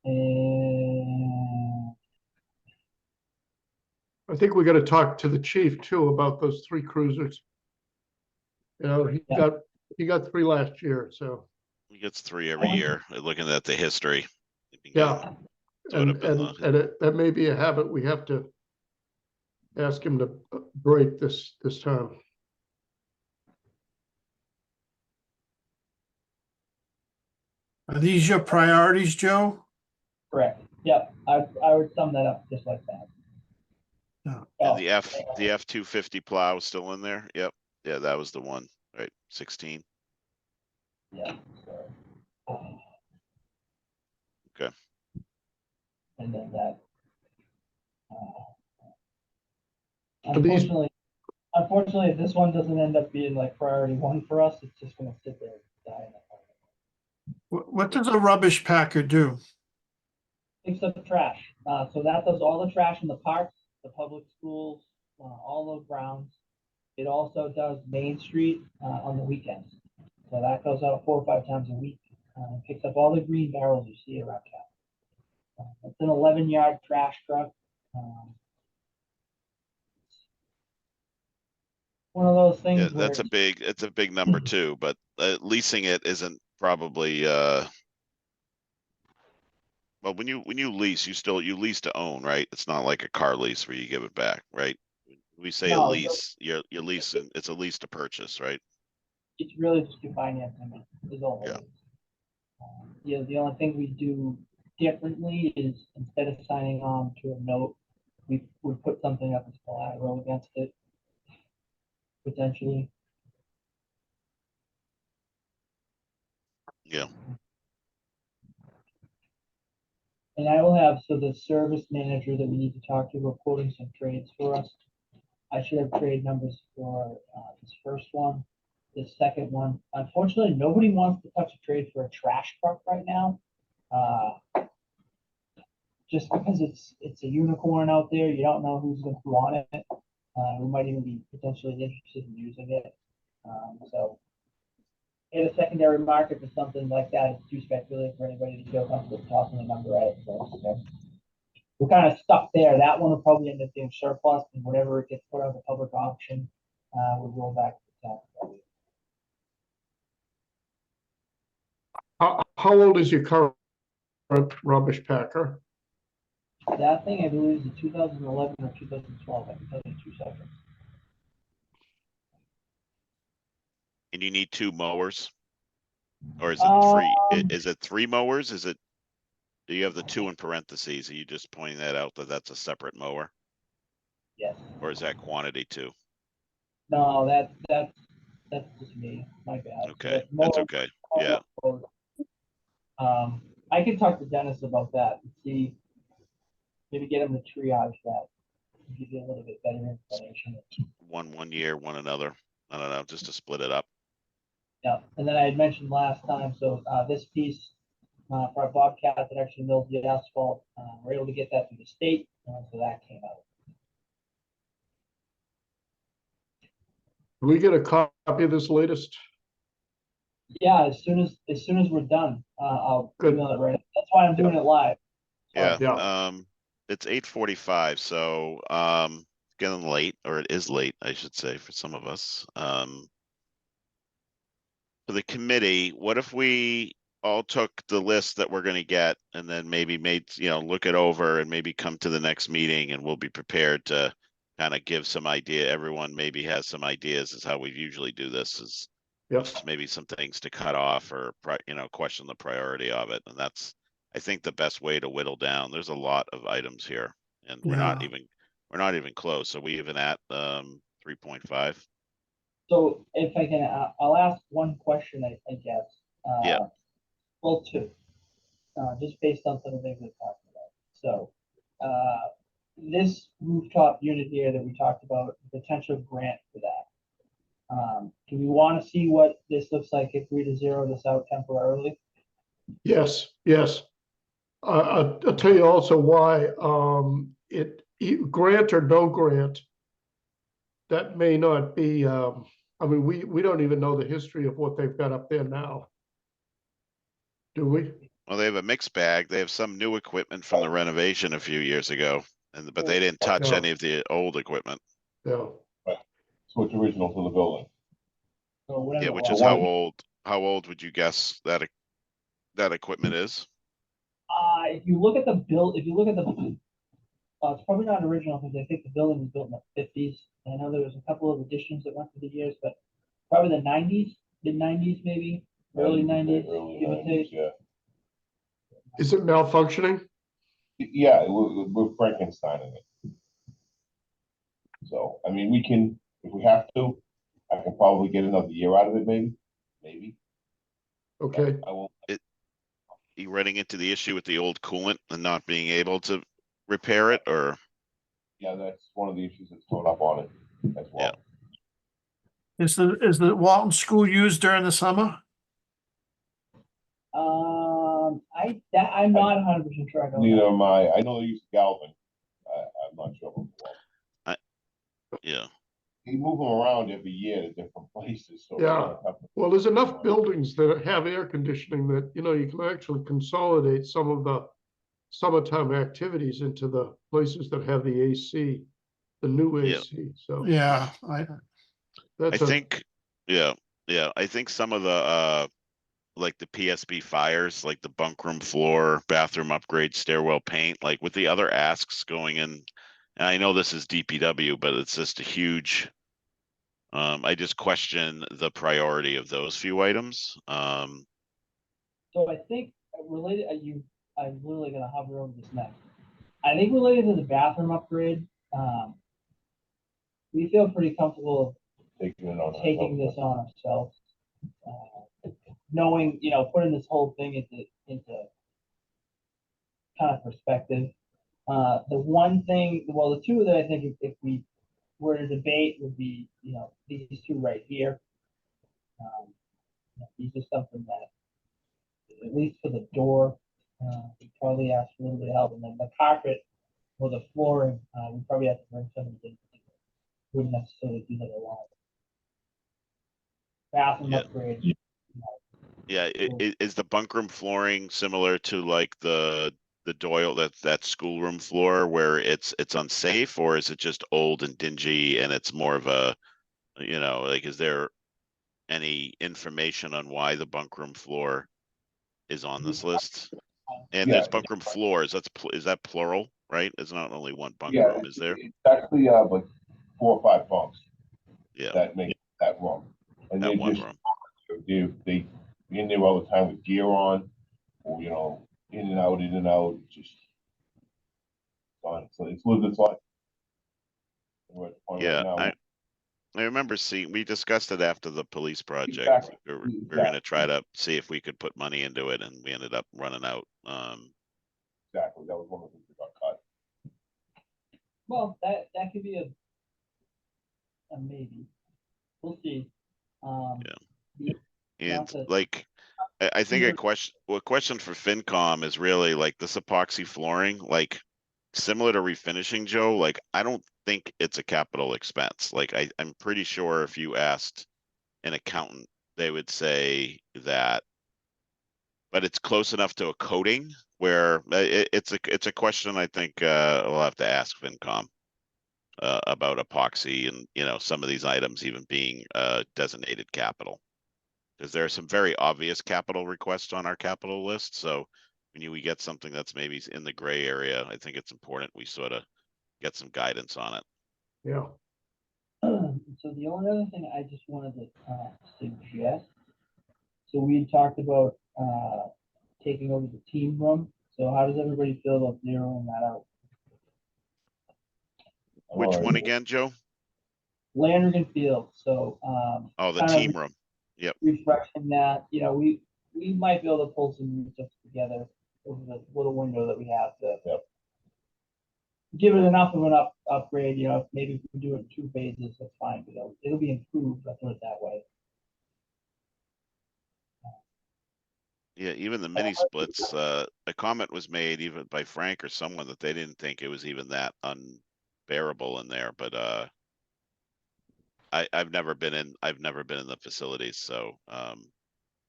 And I think we got to talk to the chief too about those 3 cruisers. He got 3 last year, so. He gets 3 every year. Looking at the history. Yeah, and that may be a habit we have to ask him to break this time. Are these your priorities, Joe? correct. Yep. I would sum that up just like that. Yeah. And the F-250 plow is still in there. Yep. Yeah, that was the one, right? 16. Yeah. Okay. And then that. These- Unfortunately, if this one doesn't end up being like priority 1 for us, it's just going to sit there and die in the fire. What does a rubbish packer do? Picks up the trash. So that does all the trash in the parks, the public schools, all the grounds. It also does Main Street on the weekends. So that goes out 4 or 5 times a week. Picks up all the green barrels you see around town. It's an 11-yard trash truck. One of those Yeah, things where it's a big number too, but leasing it isn't probably, well, when you lease, you lease to own, right? It's not like a car lease where you give it back, right? We say a No, lease, you're leasing, it's a lease to purchase, right? it's really just your financing is all it Yeah. is. Yeah, the only thing we do differently is instead of signing on to a note, we put something up as collateral against it, potentially. Yeah, And I will have, so the service manager that we need to talk to, we're quoting some trades for us. I should have trade numbers for this first one, this second one. Unfortunately, nobody wants to touch a trade for a trash truck right now. Just because it's a unicorn out there, you don't know who's going to want it. We might even be potentially interested in using it. So in a secondary market for something like that, it's too speculative for anybody to feel comfortable tossing a number at it. So we're kind of stuck there. That one will probably end up being surplus, and whatever it gets put on the public auction will roll back to the tax. How old is your current rubbish packer? That thing, I believe, is a 2011 or 2012. I can tell you in 2 seconds. and you need 2 mowers? Or is it 3? Um, Is it 3 mowers? Do you have the 2 in parentheses? Are you just pointing that out that that's a separate mower? Yes. Or is that quantity 2? No, that's just me. My bad. Okay, But that's more- okay. Yeah, I can talk to Dennis about that and see, maybe get him to triage that, and give you a little bit better information. one year, one another. I don't know, just to split it up. Yeah, and then I had mentioned last time, so this piece for our Bobcat that actually mills the asphalt, we're able to get that through the state, so that came out. Can we get a copy of this latest? Yeah, as soon as we're done, I'll Good. email it right. That's why I'm doing it live. Yeah, Yeah. it's 8:45, so, it's getting late, or it is late, I should say, for some of us. For the committee, what if we all took the list that we're gonna get and then maybe look it over and maybe come to the next meeting, and we'll be prepared to kind of give some idea. Everyone maybe has some ideas, is how we usually do this, is Yep. maybe some things to cut off or, question the priority of it. And that's, I think, the best way to whittle down. There's a lot of items here, and we're not even close. So we even at 3.5. So if I can, I'll ask one question, I guess. Yeah. Well, 2, just based on some of the things we've talked about. So, this rooftop unit here that we talked about, potential grant for that. Do we want to see what this looks like if we were to zero this out temporarily? Yes, yes. I'll tell you also why, grant or no grant, that may not be, I mean, we don't even know the history of what they've got up there now. Do we? Well, they have a mixed bag. They have some new equipment from the renovation a few years ago, but they didn't touch Yeah. any of the old equipment. Yeah. So it's original to the building. So whatever. Yeah, which it is was. how old would you guess that equipment is? If you look at the bill, it's probably not original because I think the building was built in the 50s. I know there was a couple of additions that went through the years, but probably the 90s, mid 90s, maybe early 90s, Early give or 90s, take. yeah. Is it malfunctioning? Yeah, we're Frankensteining it. So, I mean, we can, if we have to, I can probably get another year out of it, maybe. Okay. I won't. You running into the issue with the old coolant and not being able to repair it, or? Yeah, that's one of the issues that's thrown up on it as well. Is the Walton School used during the summer? I'm not 100% sure. I don't Neither know. am I. I know they use Galvin. I'm not sure about the wall. Yeah, They move them around every year to different places, so. Yeah. Well, there's enough buildings that have air conditioning that, you can actually consolidate some of summertime activities into the places that have the AC, the new Yeah. AC, so Yeah, I that's a, think, yeah, I think some of the, like the PSB fires, like the bunk room floor, bathroom upgrade, stairwell paint, like with the other asks going in. And I know this is DPW, but it's just a huge, I just question the priority of those few items. So I think related, I'm literally gonna hover over this next. I think related to the bathroom upgrade, we feel pretty comfortable Taking it on. taking this on ourselves. Knowing, putting this whole thing into kind of perspective. The one thing, well, the two that I think if we were to debate would be, these two right here. These are something that, at least for the door, we probably ask for a little bit of help. And then the carpet or the flooring, we probably have to bring somebody in. Wouldn't necessarily do that alone. Bathroom Yeah. upgrade. Yeah, is the bunk room flooring similar to like the Doyle, that schoolroom floor where it's unsafe, or is it just old and dingy and it's more of a, like, is there any information on why the bunk room floor is on this list? And Yeah. there's bunk room floors, is that plural, right? It's not only one bunk Yeah, room, is there? it's actually, like 4 or 5 bunks Yeah, that make that room. And that they one just, room. they in there all the time with gear on, or, in and out, just fine. So it's lived its life. We're at the point right Yeah, now. I remember seeing, we discussed it after the police project. Exactly. We were gonna try to see if we could put money into it, and we ended up running out. Exactly, that was one of the things that got cut. Well, that could be a maybe. We'll see. And Not that- like, I think Sure. a question for FinCom is really like this epoxy flooring, like similar to refinishing, Joe, like I don't think it's a capital expense. Like I'm pretty sure if you asked an accountant, they would say that, but it's close enough to a coating where it's a question I think we'll have to ask FinCom about epoxy and some of these items even being designated capital. Because there are some very obvious capital requests on our capital list. So when we get something that's maybe in the gray area, I think it's important we sort of get some guidance on it. yeah. So the only other thing I just wanted to suggest, so we talked about taking over the team room. So how does everybody feel about narrowing that out? Which one again, Joe? Landrigan Field. So Oh, the kind team of room. Yep. refreshing that. We might be able to pull some stuff together over the little window that we have to give it enough of an upgrade. Maybe if we do it in 2 phases, that's fine. It'll be improved. Let's put it that way. Yeah, even the mini splits, a comment was made even by Frank or someone that they didn't think it was even that unbearable in there, but I've never been in the facilities, so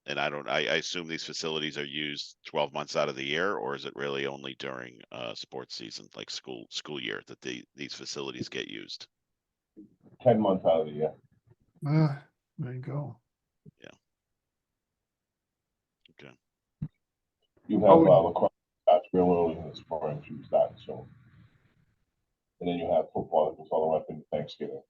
and I assume these facilities are used 12 months out of the year, or is it really only during sports season, like school year, that these facilities get used? 10 months out of the year. There you go. Okay. You have lacrosse starts real early in the spring, should start soon. And then you have football that goes all the way up into Thanksgiving.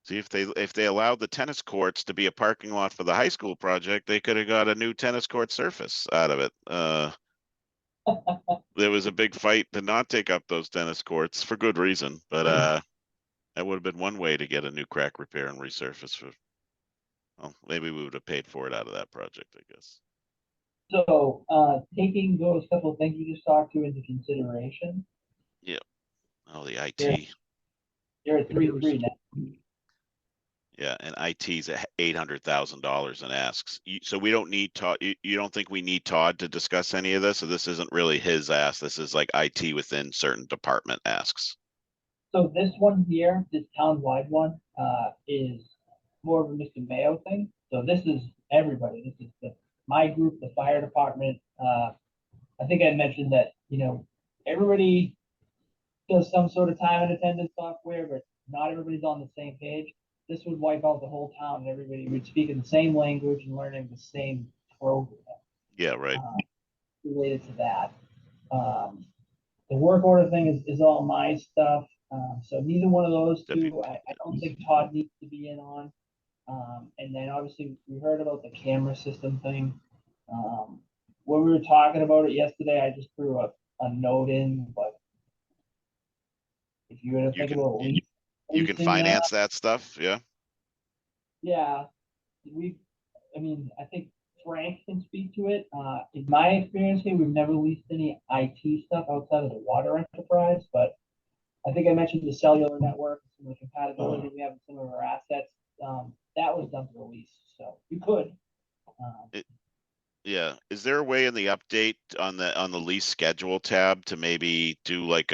See, if they allowed the tennis courts to be a parking lot for the high school project, they could have got a new tennis court surface out of it. There was a big fight to not take up those tennis courts for good reason, but that would have been one way to get a new crack repair and resurface for. Well, maybe we would have paid for it out of that project, I guess. So taking those couple of things we just talked to into consideration. Yeah. Oh, the IT. You're at 3-3 now. Yeah, and IT's at $800,000 in asks. So we don't need Todd. You don't think we need Todd to discuss any of this? So this isn't really his ask. This is like IT within certain department asks. So this one here, this town-wide one, is more of a Mr. Mayo thing. So this is everybody. This is my group, the fire department, I think I mentioned that, everybody does some sort of time and attendance software, but not everybody's on the same page. This would wipe out the whole town and everybody would speak in the same language and learning the same program. Yeah, right. Related to that. The work order thing is all my stuff. So neither one of those two, I don't think Todd needs to be in on. And then obviously we heard about the camera system thing. When we were talking about it yesterday, I just threw a note in, but if you were to think about You can leasing finance that stuff, yeah? yeah, I think Frank can speak to it. In my experience here, we've never leased any IT stuff outside of the water enterprise, but I think I mentioned the cellular network, some of the compatibility we have in some of our assets. That was done through a lease, so you could. Yeah, is there a way in the update on the lease schedule tab to maybe do like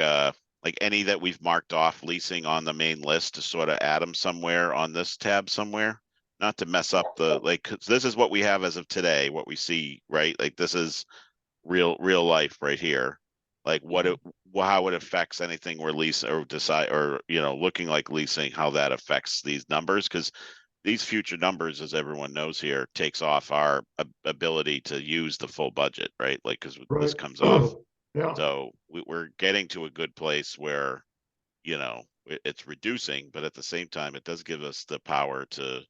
any that we've marked off leasing on the main list to sort of add them somewhere on this tab somewhere? Not to mess up the, 'cause this is what we have as of today, what we see, right? Like this is real life right here. Like how it affects anything we're leasing or decide, or, looking like leasing, how that affects these numbers. Cause these future numbers, as everyone knows here, takes off our ability to use the full budget, right? Like, cause this Right. comes off. Yeah, So we're getting to a good place where, it's reducing, but at the same time, it does give us the power to,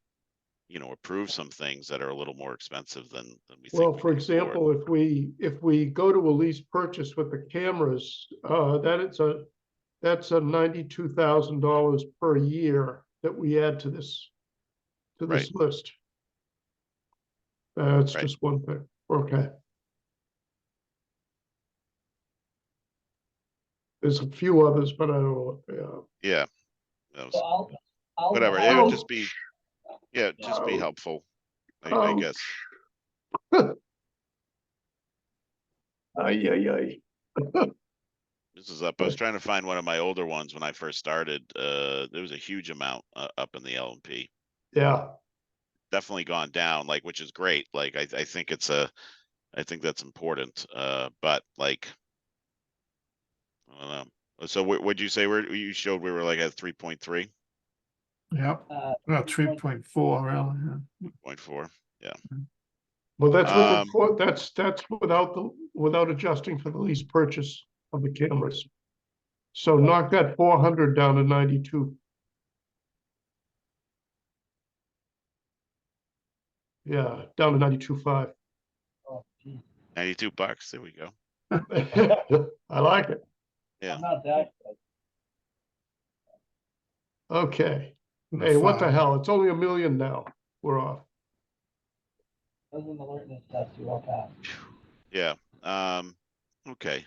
approve some things that are a little more expensive than we think. well, we for can afford. example, if we go to a lease purchase with the cameras, that's a $92,000 per year that we add to this Right. list. That's Right. just one thing. Okay. There's a few others, but I don't know what they are. Yeah. That was, So I'll whatever. It would just be, just be helpful, I guess. Ay. This is up. I was trying to find one of my older ones when I first started. There was a huge amount up in the L&P. Yeah, Definitely gone down, like, which is great. Like, I think I think that's important. But like, I don't know. So what'd you say? You showed we were like at 3.3, Yep, about 3.4, really, yeah. 0.4. Yeah. well, that's with Um, that's without adjusting for the lease purchase of the cameras. So knock that 400 down to 92. Yeah, down to 92.5. Oh, geez. $92. There we go. I like it. Yeah. I'm not that good. Okay. The Hey, what the 5. hell? It's only $1 million now. We're off. Doesn't alertness stuff too well, Pat. Yeah. Okay.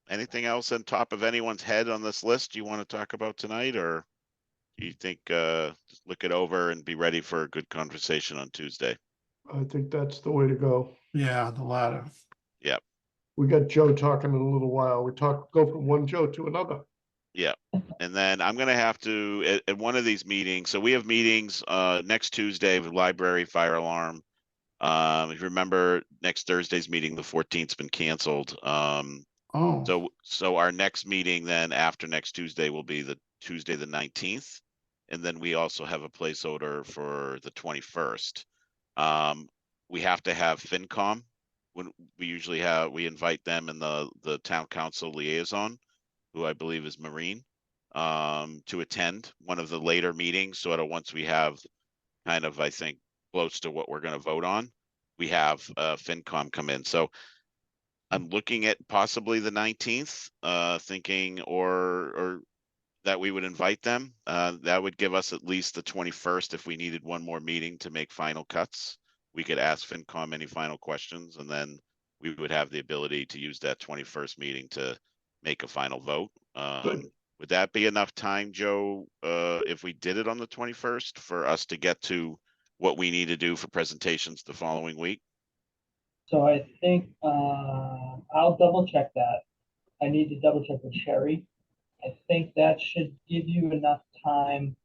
Anything else on top of anyone's head on this list you want to talk about tonight, or do you think just look it over and be ready for a good conversation on Tuesday? I think that's the way to go. Yeah, the latter. Yeah. We got Joe talking in a little while. Go from one Joe to another. Yeah. And then I'm gonna have to at one of these meetings. So we have meetings next Tuesday with library, fire alarm. If you remember, next Thursday's meeting, the 14th's been canceled. Oh, So our next meeting then after next Tuesday will be the Tuesday, the 19th. And then we also have a placeholder for the 21st. We have to have FinCom. When we invite them and the town council liaison, who I believe is Marine, to attend one of the later meetings, sort of once we have kind of, I think, close to what we're gonna vote on, we have FinCom come in. So I'm looking at possibly the 19th, thinking or that we would invite them. That would give us at least the 21st if we needed one more meeting to make final cuts. We could ask FinCom any final questions, and then we would have the ability to use that 21st meeting to make a final vote. Would that be enough time, Joe, if we did it on the 21st for us to get to what we need to do for presentations the following week? So I think I'll double check that. I need to double check with Sherry. I think that should give you enough time.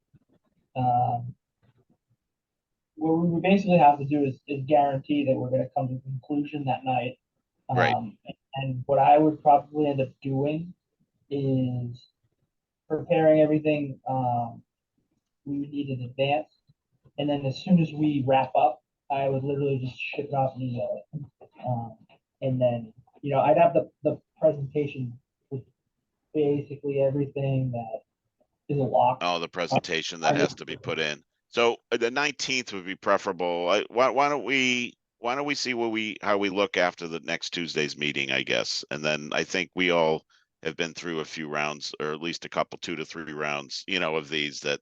what we basically have to do is guarantee that we're gonna come to a conclusion that night. Right. And what I would probably end up doing is preparing everything, we would need in advance. And then as soon as we wrap up, I would literally just ship it off and email it. And then, you know, I'd have the presentation with basically everything that is a lock. Oh, the presentation that has to be put in. So the 19th would be preferable. Why don't we see how we look after the next Tuesday's meeting, I guess. And then I think we all have been through a few rounds, or at least a couple, 2 to 3 rounds, you know, of these that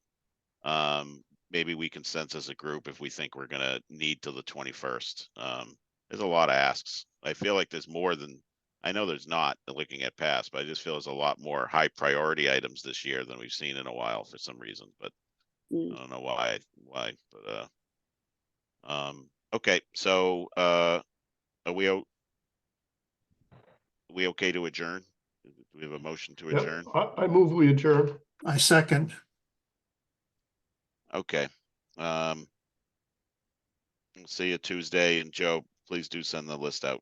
maybe we can sense as a group if we think we're gonna need till the 21st. There's a lot of asks. I feel like there's more than, I know there's not looking at past, but I just feel there's a lot more high priority items this year than we've seen in a while for some reason, but I don't know why, but, okay, so, are we okay to adjourn? Do we have a motion to Yep, adjourn? I move we adjourn. I second. Okay. We'll see you Tuesday, and Joe, please do send the list out.